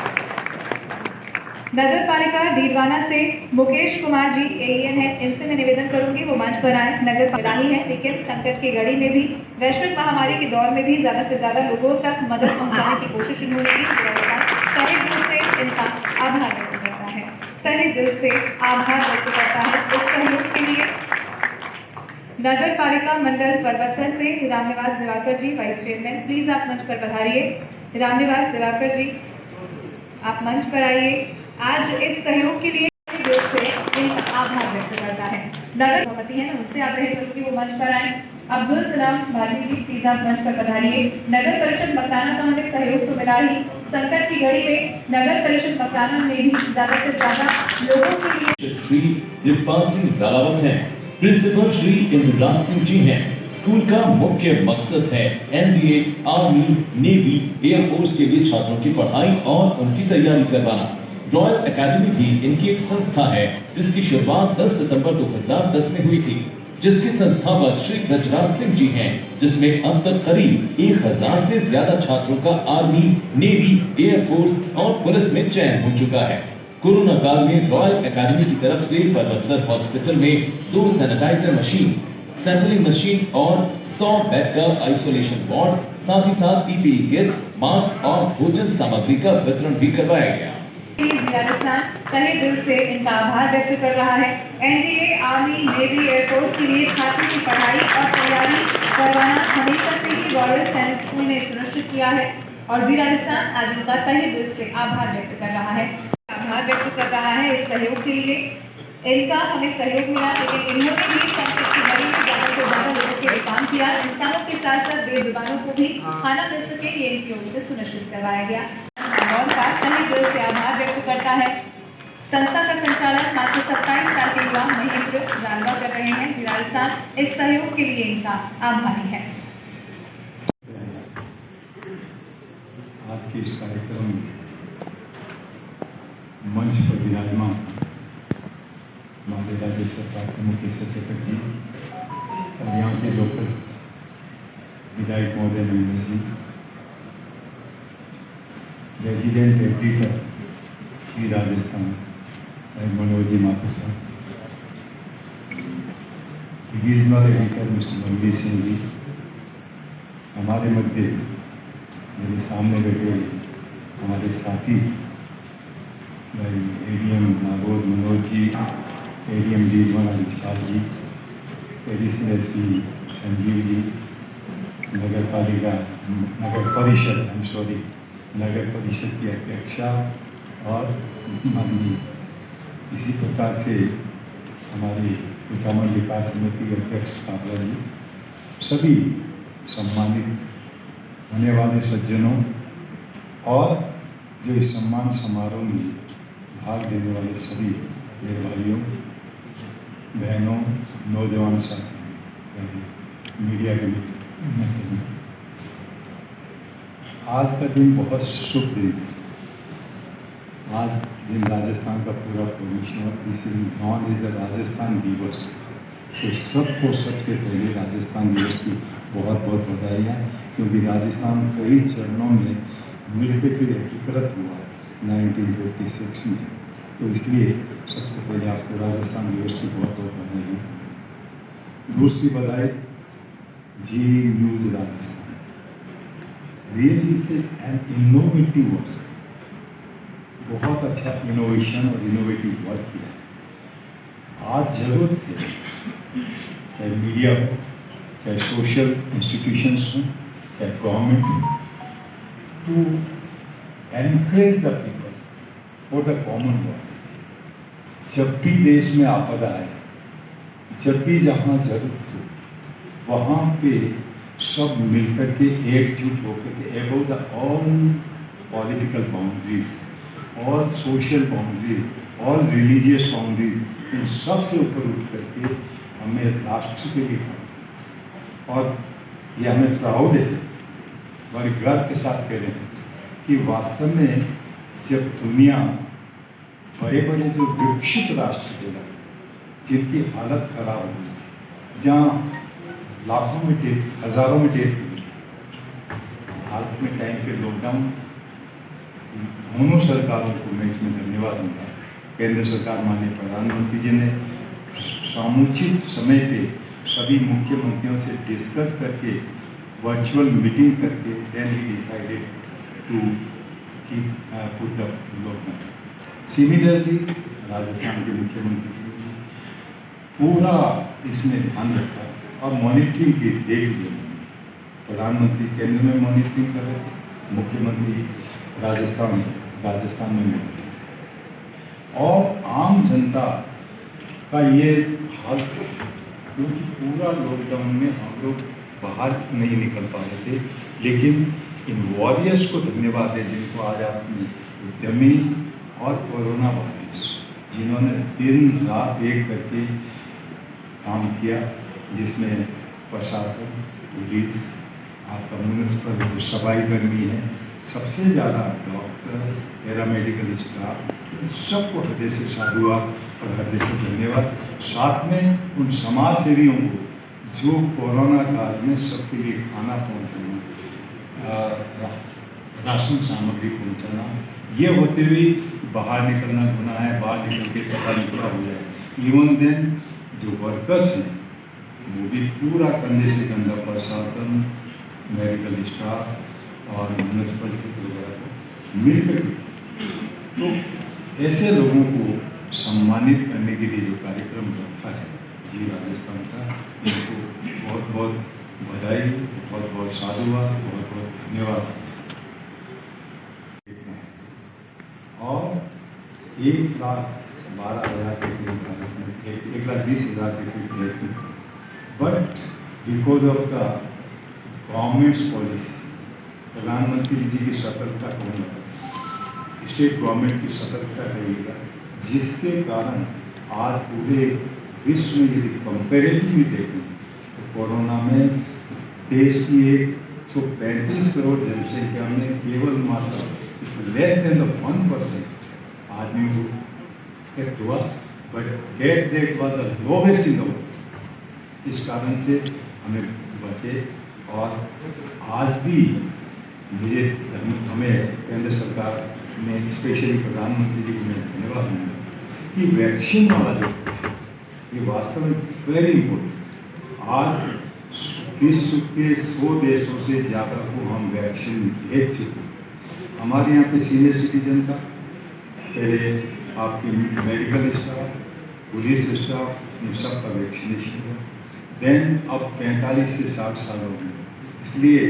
नगर पालिका डीडवाना से मुकेश कुमार जी एएन है, इनसे मैं निवेदन करूंगी वो मंच पर आए। नगर पालिका ही है, लेकिन संकट की घड़ी में भी, वैश्विक महामारी के दौर में भी ज्यादा से ज्यादा लोगों तक मदद पहुंचाने की कोशिश इन्होंने की। तहे दिल से इनका आभार व्यक्त करता है, तहे दिल से आभार व्यक्त करता है इस सहयोग के लिए। नगर पालिका मंडल परबतसर से रामनिवास दिवाकर जी, वाइस चेयरमैन, प्लीज आप मंच पर पधारिए। रामनिवास दिवाकर जी, आप मंच पर आइए। आज इस सहयोग के लिए दिल से इनका आभार व्यक्त करता है। नगर सभापति है, मैं उनसे आग्रह करूंगी वो मंच पर आए। अब्दुल सलाम भागी जी, प्लीज आप मंच पर पधारिए। नगर परिषद मकराना का हमें सहयोग तो मिला ही, संकट की घड़ी में नगर परिषद मकराना में भी ज्यादा से ज्यादा लोगों के लिए श्री दिलपाल सिंह रावत हैं, प्रिंसिपल श्री इंद्रलाल सिंह जी हैं। स्कूल का मुख्य मकसद है एनडीए, आर्मी, नेवी, एयरफोर्स के लिए छात्रों की पढ़ाई और उनकी तैयारी करवाना। रॉयल एकेडमी भी इनकी एक संस्था है जिसकी शुरुआत 10 सितंबर 2010 में हुई थी, जिसके संस्थापक श्री गजराज सिंह जी हैं, जिसमें अब तक करीब 1000 से ज्यादा छात्रों का आर्मी, नेवी, एयरफोर्स और पुलिस में चयन हो चुका है। कोरोना काल में रॉयल एकेडमी की तरफ से परबतसर हॉस्पिटल में 2 सैनिटाइजर मशीन, सैंपलिंग मशीन और 100 बेड का आइसोलेशन वार्ड, साथ ही साथ पीपीई किट, मास्क और भोजन सामग्री का वितरण भी करवाया गया। राजस्थान तहे दिल से इनका आभार व्यक्त कर रहा है। एनडीए, आर्मी, नेवी, एयरफोर्स के लिए छात्रों की पढ़ाई और तैयारी करवाना हमेशा से ही रॉयल सैनिक स्कूल ने सुनिश्चित किया है और जिला राजस्थान आज उनका तहे दिल से आभार व्यक्त कर रहा है। आभार व्यक्त कर रहा है इस सहयोग के लिए। इनका हमें सहयोग मिला, लेकिन इन्होंने भी संकट की घड़ी में ज्यादा से ज्यादा लोगों के लिए काम किया। इंसानों के साथ साथ बेजुबानों को भी खाना मिल सके, ये इनकी ओर से सुनिश्चित करवाया गया। और तहे दिल से आभार व्यक्त करता है। संस्था का संचालन मात्र 27 साल के युवा महेंद्र रालवा कर रहे हैं। जिला राजस्थान इस सहयोग के लिए इनका आभारी है। आज के इस कार्यक्रम में मंच पर विराजमान माननीय राज्य सरकार के मुख्य सचेतक जी और यहाँ के लोकल विधायक महोदय नरेंद्र सिंह, रेजिडेंट एडिटर श्री राजस्थान मनोज जी माथुर साहब, divisional editor mister Manveer Singh ji, हमारे मध्य मेरे सामने बैठे हमारे साथी भाई ADM Nagaur Manoj ji, ADM Didwana Vijpal ji, additional SP Sanjeev ji, नगर पालिका नगर परिषद नगर परिषद की अध्यक्षा और माननीय इसी प्रकार से हमारी कुचामन विकास समिति के अध्यक्ष काबरा जी, सभी सम्मानित होने वाले सज्जनों और जो इस सम्मान समारोह में भाग लेने वाले सभी मेरे भाइयों बहनों नौजवान साथियों मीडिया के मित्र, आज का दिन बहुत शुभ दिन है। आज दिन राजस्थान का पूरा प्रमोशन इस नॉन इज द राजस्थान दिवस। तो सबको सबसे पहले राजस्थान दिवस की बहुत बहुत बधाइयाँ, क्योंकि राजस्थान कई चरणों में मिलकर फिर एकीकृत हुआ 1956 में। तो इसलिए सबसे पहले आपको राजस्थान दिवस की बहुत बहुत बधाई। दूसरी बधाई जी न्यूज़ राजस्थान, रियली से एन इनोवेटिव वर्क, बहुत अच्छा इनोवेशन और इनोवेटिव वर्क किया। आज जरूरत है, चाहे मीडिया हो, चाहे सोशल इंस्टीट्यूशंस हो, चाहे गवर्नमेंट हो, to encourage the people for the common work. जब भी देश में आपदा आए, जब भी जहाँ जरूरत हो, वहाँ पे सब मिलकर के एकजुट होकर के above the all political boundaries, all social boundaries, all religious boundaries, इन सब से ऊपर उठ करके हमें राष्ट्र के लिए काम, और ये हमें प्राउड है, बड़े गर्व के साथ कह रहे हैं कि वास्तव में जब दुनिया बड़े बड़े जो विकसित राष्ट्र थे जिनकी हालत खराब हुई, जहाँ लाखों में डेथ, हजारों में डेथ हुई, हाल में टाइम पे लॉकडाउन, दोनों सरकारों को मैं इसमें धन्यवाद दूंगा। केंद्र सरकार माननीय प्रधानमंत्री जी ने समुचित समय पे सभी मुख्यमंत्रियों से डिस्कस करके वर्चुअल मीटिंग करके देन ही decided to put the lockdown. Similarly Rajasthan के मुख्यमंत्री पूरा इसमें ध्यान रखा और मॉनिटरिंग की देख लिया। प्रधानमंत्री केंद्र में मॉनिटरिंग कर रहे थे, मुख्यमंत्री राजस्थान में मिले, और आम जनता का ये हाल था, क्योंकि पूरा लॉकडाउन में हम लोग बाहर नहीं निकल पा रहे थे। लेकिन इन वॉरियर्स को धन्यवाद है जिनको आज आपने उद्यमी और कोरोना वॉरियर्स, जिन्होंने दिन रात एक करके काम किया, जिसमें प्रशासन, पुलिस, आपका म्यूनिसिपल जो सफाई कर्मी है, सबसे ज़्यादा डॉक्टर्स, पैरामेडिकल स्टाफ, सबको हृदय से साधुवाद और हृदय से धन्यवाद। साथ में उन समाज सेवियों को जो कोरोना काल में सबके लिए खाना पहुँचाना, राशन सामग्री पहुँचाना, ये होते हुए बाहर निकलना गुनाह है, बाहर निकल के पता निकला हो जाए। इवन देन जो वर्कर्स हैं वो भी पूरा कंधे से कंधा प्रशासन, मेडिकल स्टाफ और म्यूनिसिपलिटीज वगैरह को मिलकर, तो ऐसे लोगों को सम्मानित करने के लिए जो कार्यक्रम रखा है जी राजस्थान का, इनको बहुत बहुत बधाई, बहुत बहुत साधुवाद, बहुत बहुत धन्यवाद। और 1,12,000 के 1,20,000 के but because of the governments policy, प्रधानमंत्री जी की सतर्कता कौन है, स्टेट गवर्नमेंट की सतर्कता रहेगा, जिसके कारण आज पूरे विश्व में यदि कंपेरेटिवली देखें तो कोरोना में देश की एक 35 करोड़ जनसंख्या में केवल मात्र लेस देन द 1% आदमी को इफेक्ट हुआ, but death was the lowest in the world. इस कारण से हमें बचे, और आज भी हमें केंद्र सरकार में स्पेशली प्रधानमंत्री जी को मैं धन्यवाद दूंगा कि वैक्सीन वाला जो ये वास्तव में वेरी इम्पोर्टेंट। आज विश्व के 100 देशों से ज़्यादा को हम वैक्सीन भेज चुके हैं। हमारे यहाँ पे सीनियर सिटीजन का पहले आपके मेडिकल स्टाफ, पुलिस स्टाफ, इन सब का वैक्सीनेशन है। देन अब 45 से 60 सालों में इसलिए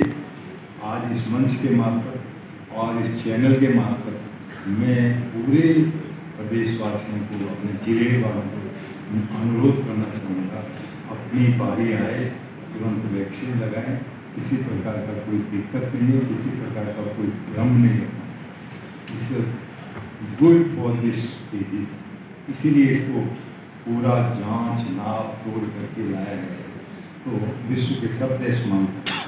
आज इस मंच के मार्फत और इस चैनल के मार्फत मैं पूरे प्रदेशवासियों को, अपने जिले वालों को अनुरोध करना चाहूँगा, अपनी बारी आए तुरंत वैक्सीन लगाएं। किसी प्रकार का कोई दिक्कत नहीं है, किसी प्रकार का कोई भ्रम नहीं है। इस गुड फॉर दिस डिजीज, इसीलिए इसको पूरा जांच नाप तोड़ करके लाया गया है। तो विश्व के सब देश मानते हैं।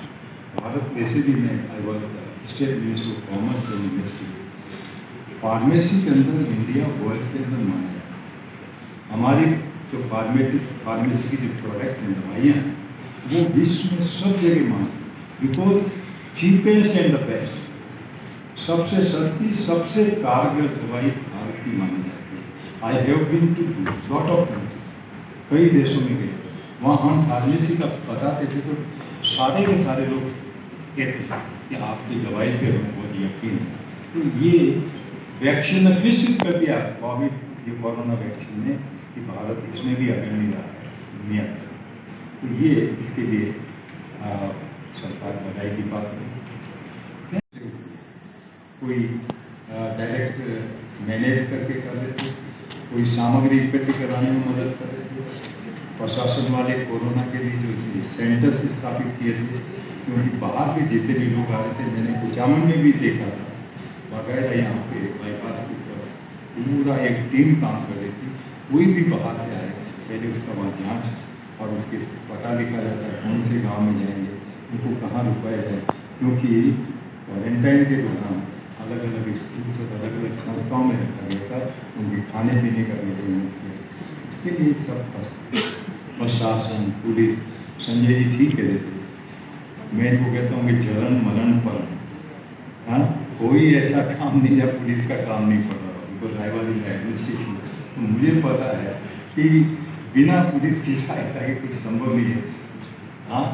भारत वैसे भी मैं I was state minister of commerce and industry, pharmacy के अंदर इंडिया वर्ल्ड के अंदर माना है। हमारी जो फार्मेसी की जो प्रोडक्ट हैं, दवाइयाँ हैं, वो विश्व में सब जगह मानी, because cheapest and the best, सबसे सस्ती सबसे कारगर दवाई भारत की मानी जाती है। I have been to lot of country, कई देशों में गए, वहाँ हम फार्मेसी का बताते थे तो सारे के सारे लोग कहते थे कि आपकी दवाई पे हमें बहुत यकीन है। तो ये वैक्सीन ने फिर सिद्ध कर दिया कोविड, ये कोरोना वैक्सीन ने, कि भारत इसमें भी अग्रणी रहा है दुनिया का। तो ये इसके लिए सरकार बधाई की बात है। कोई डायरेक्ट मैनेज करके कर रहे थे, कोई सामग्री इकट्ठी कराने में मदद कर रहे थे। प्रशासन वाले कोरोना के लिए जो सेंटर्स स्थापित किए थे, क्योंकि बाहर के जितने भी लोग आ रहे थे, मैंने कुचामन में भी देखा था, वगैरह यहाँ पे बाईपास की तरफ पूरा एक टीम काम कर रही थी। कोई भी बाहर से आए, पहले उसका वहाँ जाँच और उसके पता लिखा जाता है कौन से गांव में जाएंगे, उनको कहाँ रुकाया जाए, क्योंकि क्वारंटाइन के दौरान अलग अलग स्कूल से अलग अलग संस्थाओं में रखा गया था, उनके खाने पीने का भी अरेंजमेंट किया। उसके लिए सब प्रशासन, पुलिस, संजय जी ठीक कह रहे थे, मैं इनको कहता हूँ कि जलन मरण पर, हाँ, कोई ऐसा काम नहीं जब पुलिस का काम नहीं पड़ रहा, because I was in administration. तो मुझे पता है कि बिना पुलिस की सहायता के कुछ संभव नहीं है। हाँ,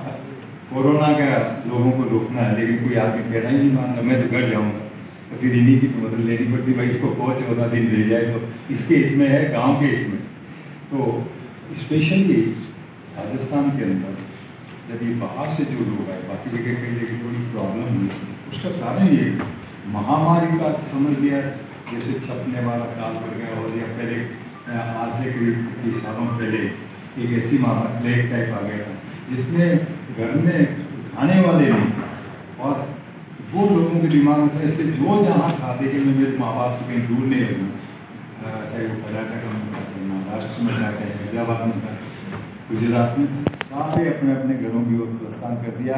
कोरोना का लोगों को रोकना है, लेकिन कोई आदमी कहना ही नहीं मानता, मैं तो घर जाऊँगा, तो फिर इन्हीं की तो मदद लेनी पड़ती, भाई इसको को 14 दिन रह जाए तो इसके हित में है, गांव के हित में। तो स्पेशली राजस्थान के अंदर जब ये बाहर से जो लोग आए, बाकी जगह कई जगह थोड़ी प्रॉब्लम हुई, उसका कारण ये महामारी का समझ लिया, जैसे छपने वाला काल पड़ गया, और या पहले आज से करीब 30 सालों पहले एक ऐसी महामारी प्लेग टाइप आ गया था, जिसमें घर में खाने वाले नहीं, और वो लोगों के दिमाग में था, इसलिए जो जहाँ खाते कि मैं मेरे माँ बाप से कहीं दूर नहीं रहूँ, चाहे वो कर्नाटक में था, महाराष्ट्र में था, चाहे हैदराबाद में था, गुजरात में, सारे अपने अपने घरों की ओर प्रस्थान कर दिया।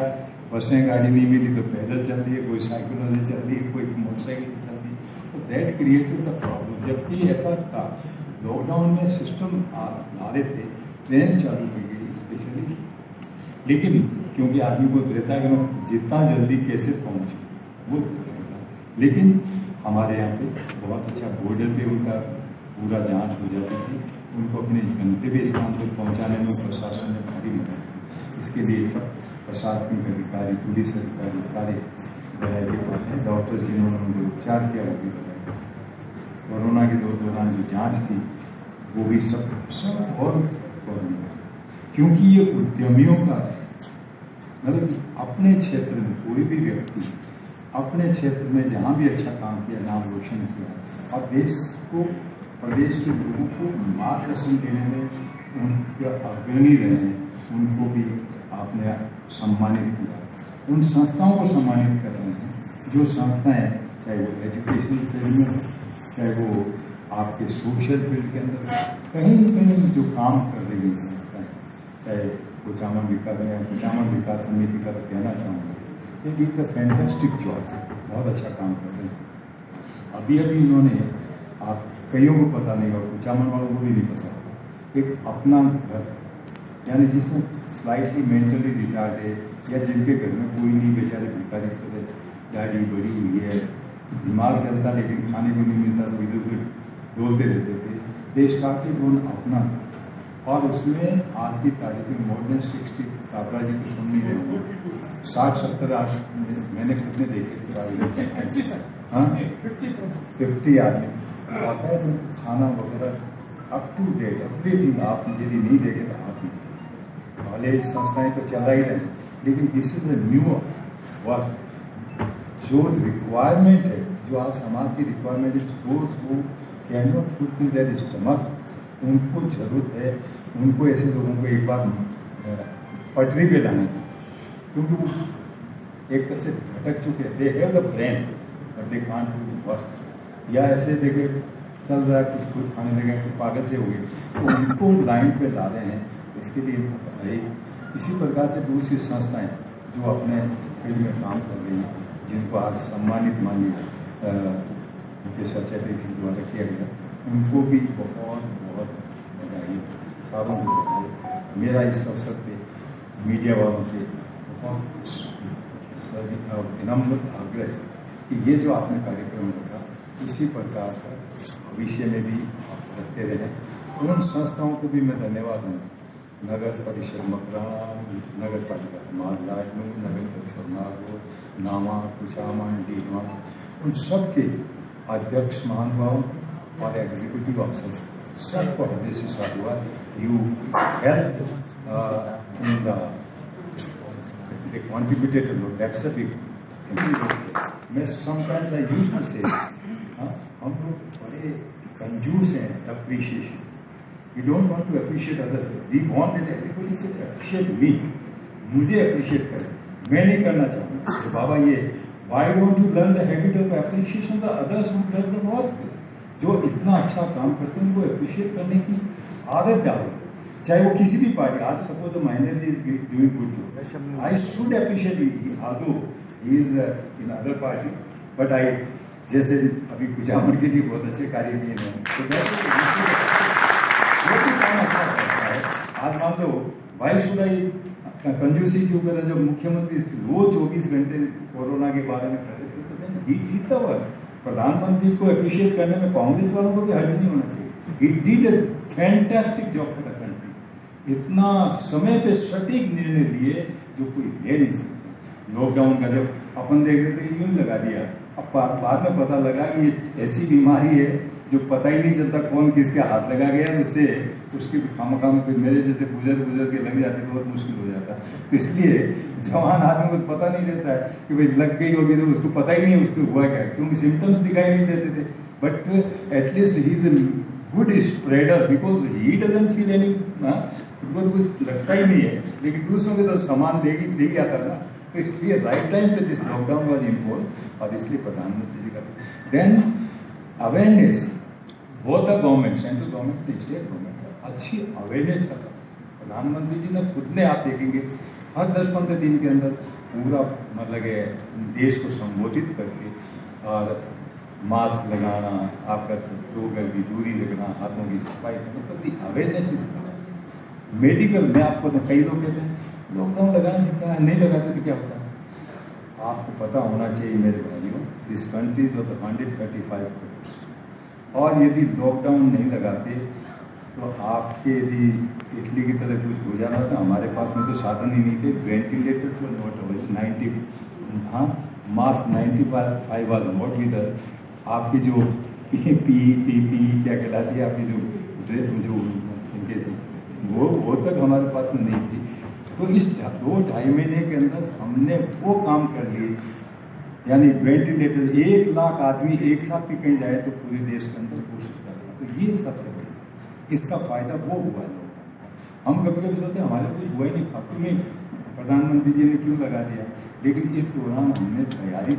बसें गाड़ी नहीं मिली तो पैदल चल रही है, कोई साइकिलों से चल रही है, कोई मोटरसाइकिल से चल रही है। तो दैट क्रिएटेड द प्रॉब्लम। जबकि ऐसा था, लॉकडाउन में सिस्टम आ रहे थे, ट्रेन चालू की गई स्पेशली, लेकिन क्योंकि आदमी को रहता है कि जितना जल्दी कैसे पहुँचे वो रहता, लेकिन हमारे यहाँ पे बहुत अच्छा बॉर्डर पे उनका पूरा जांच हो जाती थी, उनको अपने गंतव्य स्थान तक पहुँचाने में प्रशासन ने भारी मदद की। इसके लिए सब प्रशासनिक अधिकारी, पुलिस अधिकारी सारे बधाई के पात्र हैं। डॉक्टर्स जिन्होंने उनके उपचार किया वो भी बधाई के। कोरोना के दौरान जो जांच की वो भी सब और कोरोना, क्योंकि ये उद्यमियों का, मतलब अपने क्षेत्र में कोई भी व्यक्ति अपने क्षेत्र में जहाँ भी अच्छा काम किया, नाम रोशन किया, और देश को, प्रदेश के लोगों को मार्गदर्शन देने में उनके अग्रणी रहे, उनको भी आपने सम्मानित किया। उन संस्थाओं को सम्मानित कर रहे हैं जो संस्थाएं, चाहे वो एजुकेशनल फील्ड में हो, चाहे वो आपके सोशल फील्ड के अंदर, कहीं न कहीं जो काम कर रही है संस्थाएं, चाहे कुचामन विकास समिति का तो कहना चाहूँगा, ये डिड द फैंटास्टिक जॉब, बहुत अच्छा काम कर रहे हैं। अभी इन्होंने, आप कईयों को पता नहीं होगा, कुचामन वालों को भी नहीं पता, एक अपना घर, यानी जिसमें स्लाइटली मेंटली रिटार्ड है, या जिनके घर में कोई नहीं, बेचारे भिखारी पड़े, गाड़ी बड़ी हुई है, दिमाग चलता लेकिन खाने को नहीं मिलता, तो इधर उधर डोलते रहते थे। दे स्टार्टेड ऑन अपना, और उसमें आज की तारीख में मोर देन 60, काबरा जी तो सुन नहीं रहे होंगे, 60-70 आज मैंने खुद ने देखे, हाँ 50 आदमी, और खाना वगैरह अप टू डेट, एवरीथिंग। आप यदि नहीं देखे तो आप नहीं, पहले संस्थाएं तो चला ही रहे, लेकिन this is a new work. जो रिक्वायरमेंट है, जो आज समाज की रिक्वायरमेंट है, those who can not fulfil their stomach, उनको जरूरत है, उनको ऐसे लोगों को एक बार पटरी पे लाने की, क्योंकि वो एक तरह से भटक चुके हैं। They have the brain but they can't do work. या ऐसे देखे चल रहा है, कुछ खुद खाने लगे, कुछ पागल से हो गए, तो उनको लाइन पे ला रहे हैं। इसके लिए इसी प्रकार से दूसरी संस्थाएं जो अपने फील्ड में काम कर रही हैं, जिनको आज सम्मानित माननीय उनके सचेतक जी द्वारा किया गया, उनको भी बहुत बहुत बधाई, सारों को बधाई। मेरा इस अवसर पे मीडिया वालों से बहुत विनम्र आग्रह है कि ये जो आपने कार्यक्रम रखा, इसी प्रकार का भविष्य में भी आप रखते रहें। उन संस्थाओं को भी मैं धन्यवाद दूँ, नगर परिषद मकराना, नगर पालिका माललाडनू, नगर परिषद नागौर, नामा, कुचामा, डीमा, उन सब के अध्यक्ष महानुभावों और एग्जीक्यूटिव ऑफिसर्स सबको हृदय से साधुवाद। You help in the contributed a lot, that's a big मैं sometimes I used to say, हम लोग बड़े कंजूस हैं appreciation, we don't want to appreciate others, we want that everybody should appreciate me, मुझे appreciate करें, मैं नहीं करना चाहूँगा। तो बाबा ये why don't you learn the habit of appreciation the others who does the work, जो इतना अच्छा काम करते हैं उनको appreciate करने की आदत डालो, चाहे वो किसी भी पार्टी। आज suppose the minor is doing good job, I should appreciate him, Aldous he is in other party, but I जैसे अभी कुचामन के लिए बहुत अच्छे कार्य किए हैं, तो वो भी काम अच्छा करता है। आज मान लो वाई शुड आई कंजूसी क्यों कर, जब मुख्यमंत्री वो 24 घंटे कोरोना के बारे में कर रहे थे, तो ही डिड द वर्क। प्रधानमंत्री को अप्रिशिएट करने में कांग्रेस वालों को भी हर्ज नहीं होना चाहिए। He did a fantastic job for the country. इतना समय पे सटीक निर्णय लिए जो कोई ले नहीं सकते। लॉकडाउन का जब अपन देख रहे थे यूं लगा दिया, अब बाद में पता लगा कि ये ऐसी बीमारी है जो पता ही नहीं चलता कौन किसके हाथ लगा गया, उससे उसके खाम मेरे जैसे गुजर के लग जाते तो बहुत मुश्किल हो जाता। इसलिए जवान आदमी को पता नहीं रहता है कि भाई लग गई होगी, तो उसको पता ही नहीं उसको हुआ क्या, क्योंकि सिम्टम्स दिखाई नहीं देते थे। But at least he is a good spreader because he doesn't feel any, खुद को तो कुछ लगता ही नहीं है, लेकिन दूसरों के तो सामान दे ही आता ना। तो इसलिए राइट टाइम पे दिस लॉकडाउन वॉज इम्पोज, और इसलिए प्रधानमंत्री जी का then awareness both the government, central government, state government, अच्छी अवेयरनेस का प्रधानमंत्री जी ने खुद ने, आप देखेंगे हर 10-15 दिन के अंदर पूरा मतलब देश को संबोधित करके, और मास्क लगाना, आपका 2 गज की दूरी रखना, हाथों की सफाई करना, मतलब अवेयरनेस इज मेडिकल में। आपको तो कई लोग कहते हैं लॉकडाउन लगाने से क्या है, नहीं लगाते तो क्या होता है। आपको पता होना चाहिए मेरे भाइयों, this country is of 135 crore, और यदि लॉकडाउन नहीं लगाते तो आपके यदि इटली की तरह कुछ हो जाना था, हमारे पास में तो साधन ही नहीं थे, ventilators were not available, 90 mask 95 was not with us. आपकी जो पी क्या कहलाती है, आपकी जो ड्रेस जो इनके वो तक हमारे पास में नहीं थी। तो इस 2-2.5 महीने के अंदर हमने वो काम कर लिए, यानी वेंटिलेटर 1 लाख आदमी एक साथ भी कहीं जाए तो पूरे देश के अंदर हो सकता था। तो ये सबसे बड़ी, इसका फायदा वो हुआ है। हम कभी कभी सोचते हैं हमारे कुछ हुआ ही नहीं, फालतू में प्रधानमंत्री जी ने क्यों लगा दिया, लेकिन इस दौरान हमने तैयारी,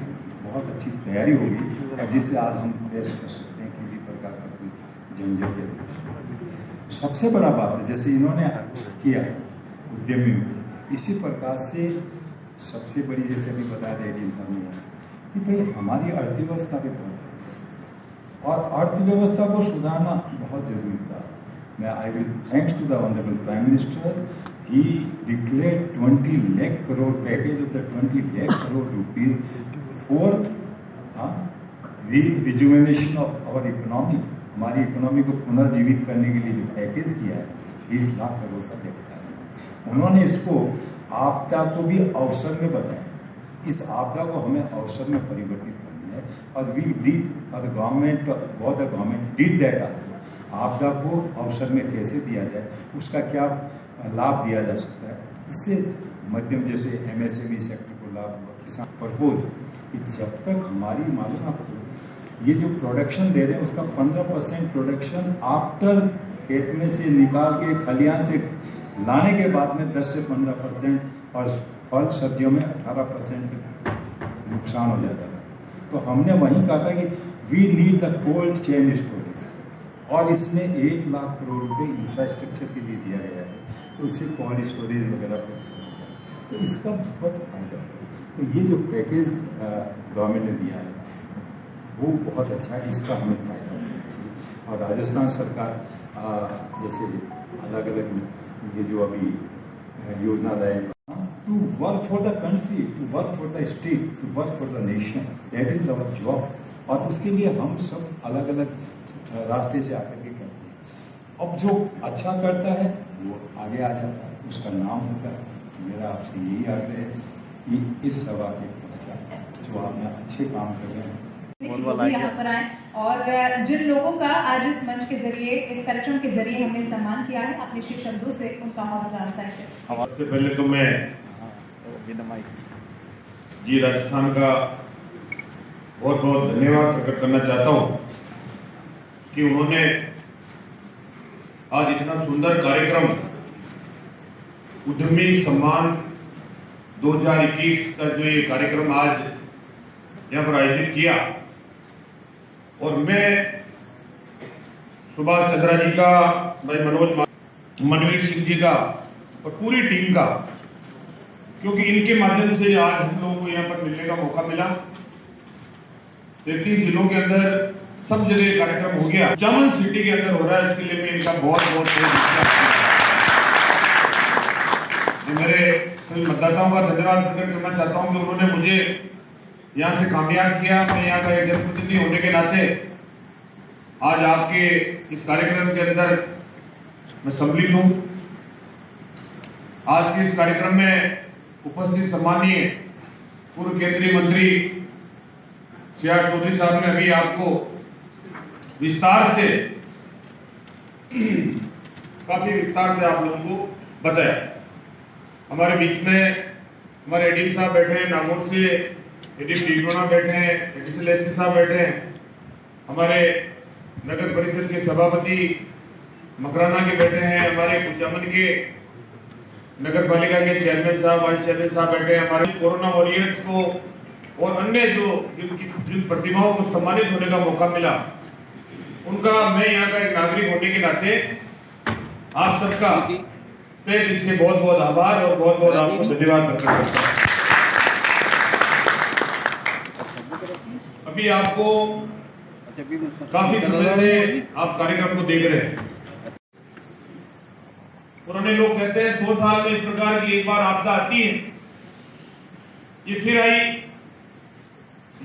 बहुत अच्छी तैयारी होगी, और जिससे आज हम फेस कर सकते हैं किसी प्रकार का कोई झंझट। सबसे बड़ा बात है जैसे इन्होंने किया उद्यमियों को, इसी प्रकार से सबसे बड़ी, जैसे अभी बताया था एडीएम साहब ने, कि भाई हमारी अर्थव्यवस्था पे बहुत, और अर्थव्यवस्था को सुधारना बहुत जरूरी था। मैं I will thanks to the honourable prime minister, he declared 20 lakh crore package of the 20 lakh crore rupees for rejuvenation of our economy. हमारी इकोनॉमी को पुनर्जीवित करने के लिए जो पैकेज किया है 20 लाख करोड़ का पैकेज है। उन्होंने इसको आपदा को भी अवसर में बताया, इस आपदा को हमें अवसर में परिवर्तित करनी है, और वी डिड, और the government did that also. आपदा को अवसर में कैसे दिया जाए, उसका क्या लाभ दिया जा सकता है, इससे मध्यम जैसे MSME सेक्टर को लाभ हुआ, किसान प्रपोज कि जब तक हमारी मालूम आपको ये जो प्रोडक्शन दे रहे हैं उसका 15% प्रोडक्शन आफ्टर खेत में से निकाल के खलियान से लाने के बाद में 10 से 15% और फल सब्जियों में 18% नुकसान हो जाता है। तो हमने वहीं कहा था कि we need the cold chain storage, और इसमें 1 लाख करोड़ रुपये इंफ्रास्ट्रक्चर के लिए दिया गया है, तो इससे कोल्ड स्टोरेज वगैरह तो इसका बहुत फायदा है। तो ये जो पैकेज गवर्नमेंट ने दिया है वो बहुत अच्छा है, इसका हमें फायदा होना चाहिए। और राजस्थान सरकार जैसे अलग अलग ये जो अभी योजना लाए, to work for the country, to work for the state, to work for the nation, that is our job. और उसके लिए हम सब अलग अलग रास्ते से आकर के करते हैं। अब जो अच्छा करता है वो आगे आ जाता है, उसका नाम होता है। मेरा आपसे यही आग्रह है कि इस सभा के पश्चात जो आपने अच्छे काम कर रहे हैं यहाँ पर आए, और जिन लोगों का आज इस मंच के जरिए, इस कार्यक्रम के जरिए हमने सम्मान किया है, अपने श्री शब्दों से उनका हौसला अफजाई करें। सबसे पहले तो मैं जी राजस्थान का बहुत बहुत धन्यवाद प्रकट करना चाहता हूँ कि उन्होंने आज इतना सुंदर कार्यक्रम उद्यमी सम्मान 2021 का जो ये कार्यक्रम आज यहाँ पर आयोजित किया, और मैं सुभाष चंद्रा जी का, भाई मनवीर सिंह जी का और पूरी टीम का, क्योंकि इनके माध्यम से आज हम लोगों को यहाँ पर मिलने का मौका मिला। 33 जिलों के अंदर सब जगह कार्यक्रम हो गया, चमन सिटी के अंदर हो रहा है, इसके लिए मैं इनका बहुत बहुत मेरे सभी मतदाताओं का धन्यवाद प्रकट करना चाहता हूं कि उन्होंने मुझे यहाँ से कामयाब किया। मैं यहाँ का एक जनप्रतिनिधि होने के नाते आज आपके इस कार्यक्रम के अंदर मैं सम्मिलित हूँ। आज के इस कार्यक्रम में उपस्थित सम्माननीय पूर्व केंद्रीय मंत्री CR चौधरी साहब ने अभी आपको विस्तार से, काफी विस्तार से आप लोगों को बताया। हमारे बीच में हमारे एडीएम साहब बैठे हैं, नागौर से एडीएम टीटोना बैठे हैं, एडिशनल एसपी साहब बैठे हैं, हमारे नगर परिषद के सभापति मकराना के बैठे हैं, हमारे कुचामन के नगर पालिका के चेयरमैन साहब, वाइस चेयरमैन साहब बैठे हैं, हमारे कोरोना वॉरियर्स को और अन्य जिन प्रतिभाओं को सम्मानित होने का मौका मिला, उनका मैं यहाँ का एक नागरिक होने के नाते आप सबका तहे दिल से बहुत बहुत आभार और बहुत बहुत आपको धन्यवाद प्रकट करता हूँ। अभी आपको काफी समय से आप कार्यक्रम को देख रहे हैं। पुराने लोग कहते हैं 100 साल में इस प्रकार की एक बार आपदा आती है। ये फिर आई,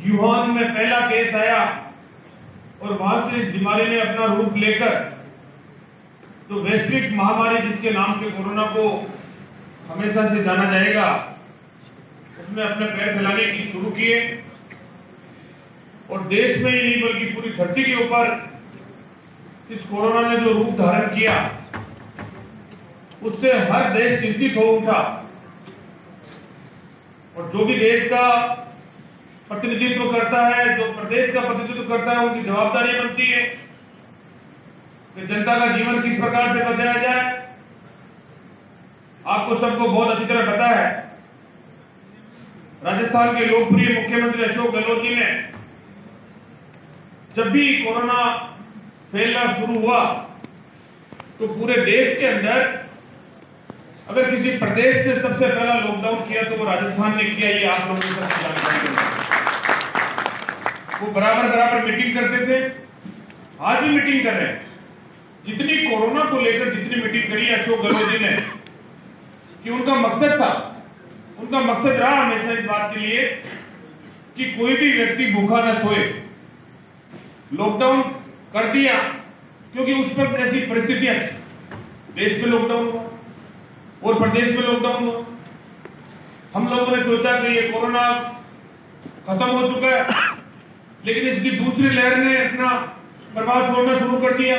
यूहान में पहला केस आया और वहां से इस बीमारी ने अपना रूप लेकर तो वैश्विक महामारी जिसके नाम से कोरोना को हमेशा से जाना जाएगा, उसमें अपने पैर फैलाने की शुरू किए, और देश में ही नहीं बल्कि पूरी धरती के ऊपर इस कोरोना ने जो रूप धारण किया, उससे हर देश चिंतित हो उठा। और जो भी देश का प्रतिनिधित्व करता है, जो प्रदेश का प्रतिनिधित्व करता है, उनकी जवाबदारी बनती है कि जनता का जीवन किस प्रकार से बचाया जाए। आपको सबको बहुत अच्छी तरह पता है, राजस्थान के लोकप्रिय मुख्यमंत्री अशोक गहलोत जी ने जब भी कोरोना फैलना शुरू हुआ तो पूरे देश के अंदर अगर किसी प्रदेश ने सबसे पहला लॉकडाउन किया तो वो राजस्थान ने किया। ये आप लोगों को सबसे जानकारी है। वो बराबर मीटिंग करते थे, आज भी मीटिंग कर रहे हैं। जितनी कोरोना को लेकर जितनी मीटिंग करी अशोक गहलोत जी ने, कि उनका मकसद रहा हमेशा इस बात के लिए कि कोई भी व्यक्ति भूखा न सोए। लॉकडाउन कर दिया क्योंकि उस पर ऐसी परिस्थितियां, देश में लॉकडाउन हुआ और प्रदेश में लॉकडाउन हुआ। हम लोगों ने सोचा कि ये कोरोना खत्म हो चुका है, लेकिन इसकी दूसरी लहर ने अपना प्रभाव छोड़ना शुरू कर दिया।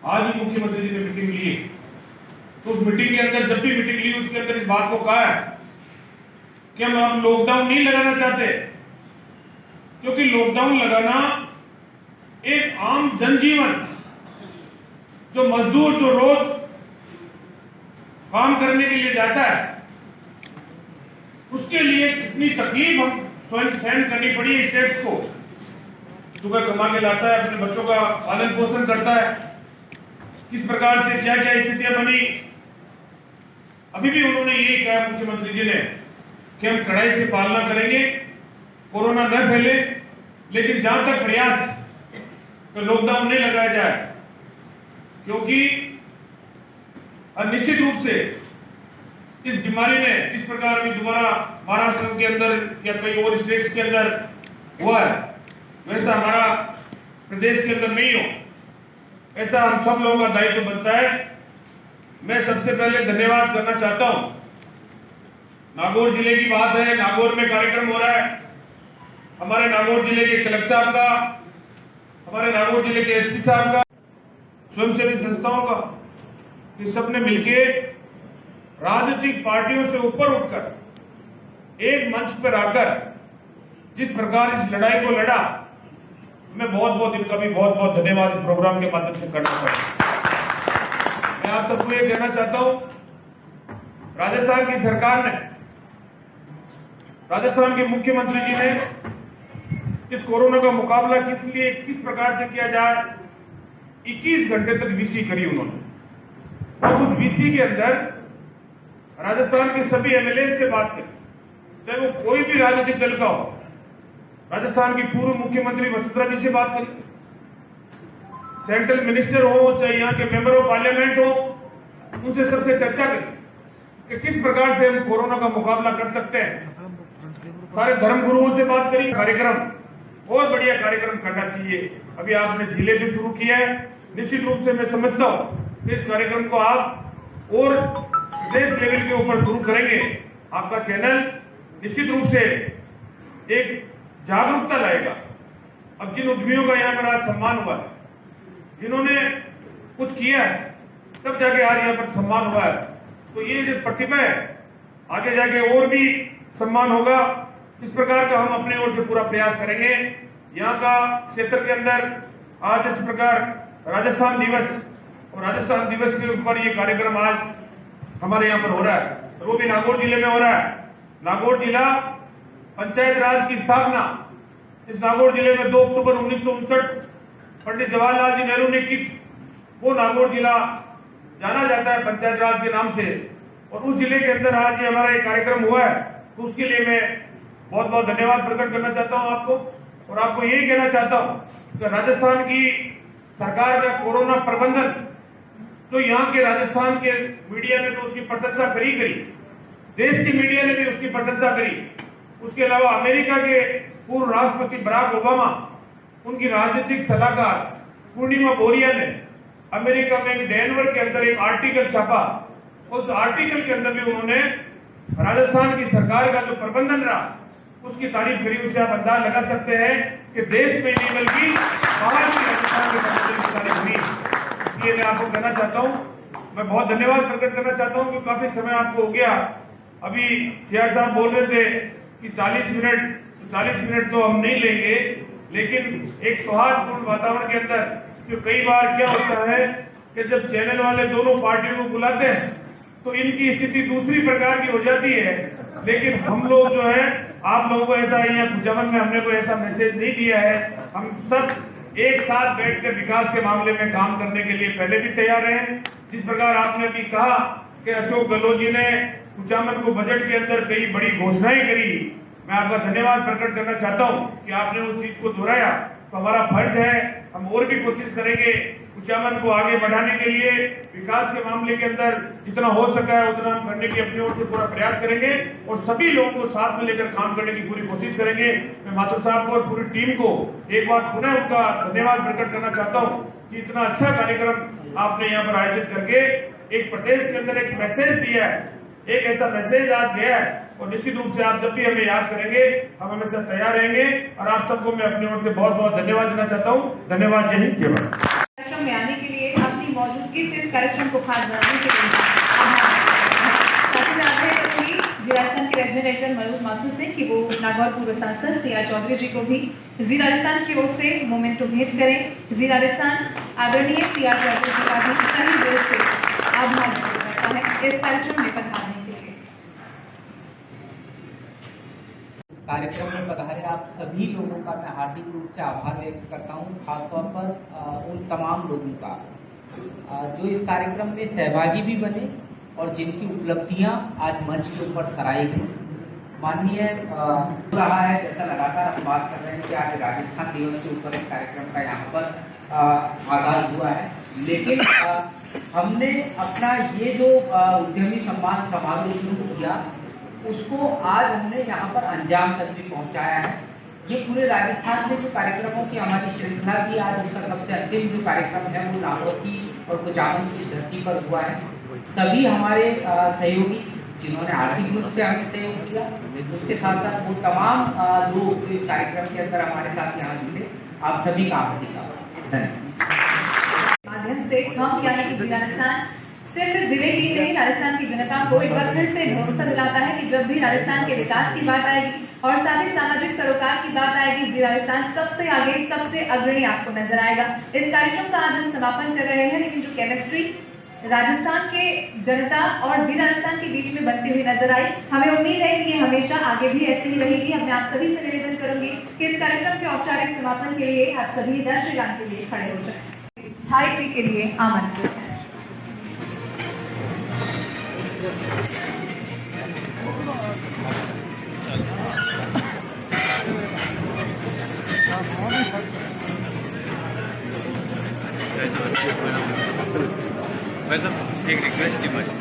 आज भी मुख्यमंत्री जी ने मीटिंग ली तो उस मीटिंग के अंदर जब भी मीटिंग ली उसके अंदर इस बात को कहा है कि हम अब लॉकडाउन नहीं लगाना चाहते, क्योंकि लॉकडाउन लगाना एक आम जनजीवन, जो मजदूर जो रोज काम करने के लिए जाता है, उसके लिए कितनी तकलीफ हम स्वयं सहन करनी पड़ी है। स्टेट्स को सुबह कमा के लाता है, अपने बच्चों का पालन पोषण करता है, किस प्रकार से क्या क्या स्थितियां बनी। अभी भी उन्होंने यही कहा मुख्यमंत्री जी ने कि हम कड़ाई से पालना करेंगे, कोरोना न फैले, लेकिन जहां तक प्रयास तो लॉकडाउन नहीं लगाया जाए, क्योंकि निश्चित रूप से इस बीमारी ने जिस प्रकार भी दोबारा महाराष्ट्र के अंदर या कई और स्टेट्स के अंदर हुआ है, वैसा हमारा प्रदेश के अंदर नहीं हो, ऐसा हम सब लोगों का दायित्व बनता है। मैं सबसे पहले धन्यवाद करना चाहता हूं। नागौर जिले की बात है, नागौर में कार्यक्रम हो रहा है, हमारे नागौर जिले के कलेक्टर साहब का, हमारे नागौर जिले के एसपी साहब का, स्वयंसेवी संस्थाओं का, इस सबने मिलके राजनीतिक पार्टियों से ऊपर उठकर एक मंच पर आकर जिस प्रकार इस लड़ाई को लड़ा, मैं बहुत इनका भी बहुत धन्यवाद इस प्रोग्राम के माध्यम से करना चाहता हूं। मैं आप सबको ये कहना चाहता हूं, राजस्थान की सरकार ने, राजस्थान के मुख्यमंत्री जी ने इस कोरोना का मुकाबला किस प्रकार से किया जाए, 21 घंटे तक वीसी करी उन्होंने, और उस वीसी के अंदर राजस्थान के सभी एमएलए से बात करी, चाहे वो कोई भी राजनीतिक दल का हो। राजस्थान की पूर्व मुख्यमंत्री वसुंधरा जी से बात करी, सेंट्रल मिनिस्टर हो, चाहे यहाँ के मेंबर ऑफ पार्लियामेंट हो, उनसे सबसे चर्चा करी कि किस प्रकार से हम कोरोना का मुकाबला कर सकते हैं। सारे धर्म गुरुओं से बात करी, कार्यक्रम और बढ़िया कार्यक्रम करना चाहिए। अभी आपने जिले भी शुरू किया है, निश्चित रूप से मैं समझता हूं कि इस कार्यक्रम को आप और देश लेवल के ऊपर शुरू करेंगे। आपका चैनल निश्चित रूप से एक जागरूकता लाएगा। अब जिन उद्यमियों का यहाँ पर आज सम्मान हुआ है, जिन्होंने कुछ किया है, तब जाके आज यहाँ पर सम्मान हुआ है, तो ये जो प्रतिभा है आगे जाके और भी सम्मान होगा। इस प्रकार का हम अपने ओर से पूरा प्रयास करेंगे। यहाँ का क्षेत्र के अंदर आज इस प्रकार राजस्थान दिवस और राजस्थान दिवस के ऊपर ये कार्यक्रम आज हमारे यहाँ पर हो रहा है, और वो भी नागौर जिले में हो रहा है। नागौर जिला पंचायत राज की स्थापना इस नागौर जिले में 2 अक्टूबर 1959 पंडित जवाहरलाल जी नेहरू ने की। वो नागौर जिला जाना जाता है पंचायत राज के नाम से, और उस जिले के अंदर आज ये हमारा एक कार्यक्रम हुआ है, तो उसके लिए मैं बहुत धन्यवाद प्रकट करना चाहता हूं आपको। और आपको यही कहना चाहता हूं कि राजस्थान की सरकार का कोरोना प्रबंधन, तो यहाँ के राजस्थान के मीडिया ने तो उसकी प्रशंसा करी, देश की मीडिया ने भी उसकी प्रशंसा करी। उसके अलावा अमेरिका के पूर्व राष्ट्रपति बराक ओबामा, उनकी राजनीतिक सलाहकार पूर्णिमा बोरिया ने अमेरिका में डेनवर के अंदर एक आर्टिकल छापा। उस आर्टिकल के अंदर भी उन्होंने राजस्थान की सरकार का जो प्रबंधन रहा उसकी तारीफ करी। उससे आप अंदाज लगा सकते हैं कि देश में नहीं बल्कि बाहर भी राजस्थान के प्रबंधन की तारीफ हुई। इसलिए मैं आपको कहना चाहता हूं, मैं बहुत धन्यवाद प्रकट करना चाहता हूं कि काफी समय आपको हो गया। अभी सीआर साहब बोल रहे थे कि 40 मिनट तो हम नहीं लेंगे, लेकिन एक सौहार्दपूर्ण वातावरण के अंदर, तो कई बार क्या होता है कि जब चैनल वाले दोनों पार्टियों को बुलाते हैं तो इनकी स्थिति दूसरी प्रकार की हो जाती है। लेकिन हम लोग जो है, आप लोगों को ऐसा यहाँ कुचामन में हमने कोई ऐसा मैसेज नहीं दिया है। हम सब एक साथ बैठकर विकास के मामले में काम करने के लिए पहले भी तैयार हैं। जिस प्रकार आपने अभी कहा कि अशोक गहलोत जी ने कुचामन को बजट के अंदर कई बड़ी घोषणाएं करी, मैं आपका धन्यवाद प्रकट करना चाहता हूं कि आपने उस चीज को दोहराया। तो हमारा फर्ज है, हम और भी कोशिश करेंगे कुचामन को आगे बढ़ाने के लिए, विकास के मामले के अंदर जितना हो सका है उतना हम करने की अपनी ओर से पूरा प्रयास करेंगे और सभी लोगों को साथ में लेकर काम करने की पूरी कोशिश करेंगे। मैं माथुर साहब को और पूरी टीम को एक बार पुनः उनका धन्यवाद प्रकट करना चाहता हूँ कि इतना अच्छा कार्यक्रम आपने यहाँ पर आयोजित करके एक प्रदेश के अंदर एक मैसेज दिया है, एक ऐसा मैसेज आज गया है। और निश्चित रूप से आप जब भी हमें याद करेंगे हम हमेशा तैयार रहेंगे। और आप सबको मैं अपनी ओर से बहुत धन्यवाद देना चाहता हूँ। धन्यवाद, जय हिंद, जय भारत। कार्यक्रम में आने के लिए, अपनी मौजूदगी से इस कार्यक्रम को खास बनाने के लिए राजस्थान के रेजिडेंट डायरेक्टर मनोज माथुर से कि वो नागौर पूर्व सांसद CR चौधरी जी को भी जी राजस्थान की ओर से मोमेंटो भेंट करें। जी राजस्थान आदरणीय CR चौधरी जी का भी तहे दिल से आभार व्यक्त करता है इस कार्यक्रम में पधारने के लिए। इस कार्यक्रम में पधारे आप सभी लोगों का मैं हार्दिक रूप से आभार व्यक्त करता हूं, खासतौर पर उन तमाम लोगों का जो इस कार्यक्रम में सहभागी भी बने और जिनकी उपलब्धियां आज मंच के ऊपर सराही गई। माननीय रहा है, जैसा लगातार हम बात कर रहे हैं कि आज राजस्थान दिवस के ऊपर इस कार्यक्रम का यहाँ पर आगाज हुआ है, लेकिन हमने अपना ये जो उद्यमी सम्मान समारोह शुरू किया उसको आज हमने यहाँ पर अंजाम तक भी पहुँचाया है। ये पूरे राजस्थान में जो कार्यक्रमों की हमारी श्रृंखला थी, आज उसका सबसे अंतिम जो कार्यक्रम है वो नागौर की और कुचामन की धरती पर हुआ है। सभी हमारे सहयोगी जिन्होंने आर्थिक रूप से हमें सहयोग दिया, उसके साथ साथ वो तमाम लोग जो इस कार्यक्रम के अंदर हमारे साथ यहाँ जुड़े, आप सभी का हार्दिक धन्यवाद। माध्यम से हम यानी कि राजस्थान सिर्फ जिले की नहीं, राजस्थान की जनता को एक बार फिर से भरोसा दिलाता है कि जब भी राजस्थान के विकास की बात आएगी और साथ ही सामाजिक सरोकार की बात आएगी, राजस्थान सबसे आगे, सबसे अग्रणी आपको नजर आएगा। इस कार्यक्रम का आज हम समापन कर रहे हैं, लेकिन जो केमिस्ट्री राजस्थान के जनता और जी राजस्थान के बीच में बनती हुई नजर आई, हमें उम्मीद है कि ये हमेशा आगे भी ऐसे ही रहेगी। मैं आप सभी से निवेदन करूंगी कि इस कार्यक्रम के औपचारिक समापन के लिए आप सभी राष्ट्रीय गान के लिए खड़े हो जाएं। हाई टी के लिए आमंत्रित है। एक रिक्वेस्ट थी भाई।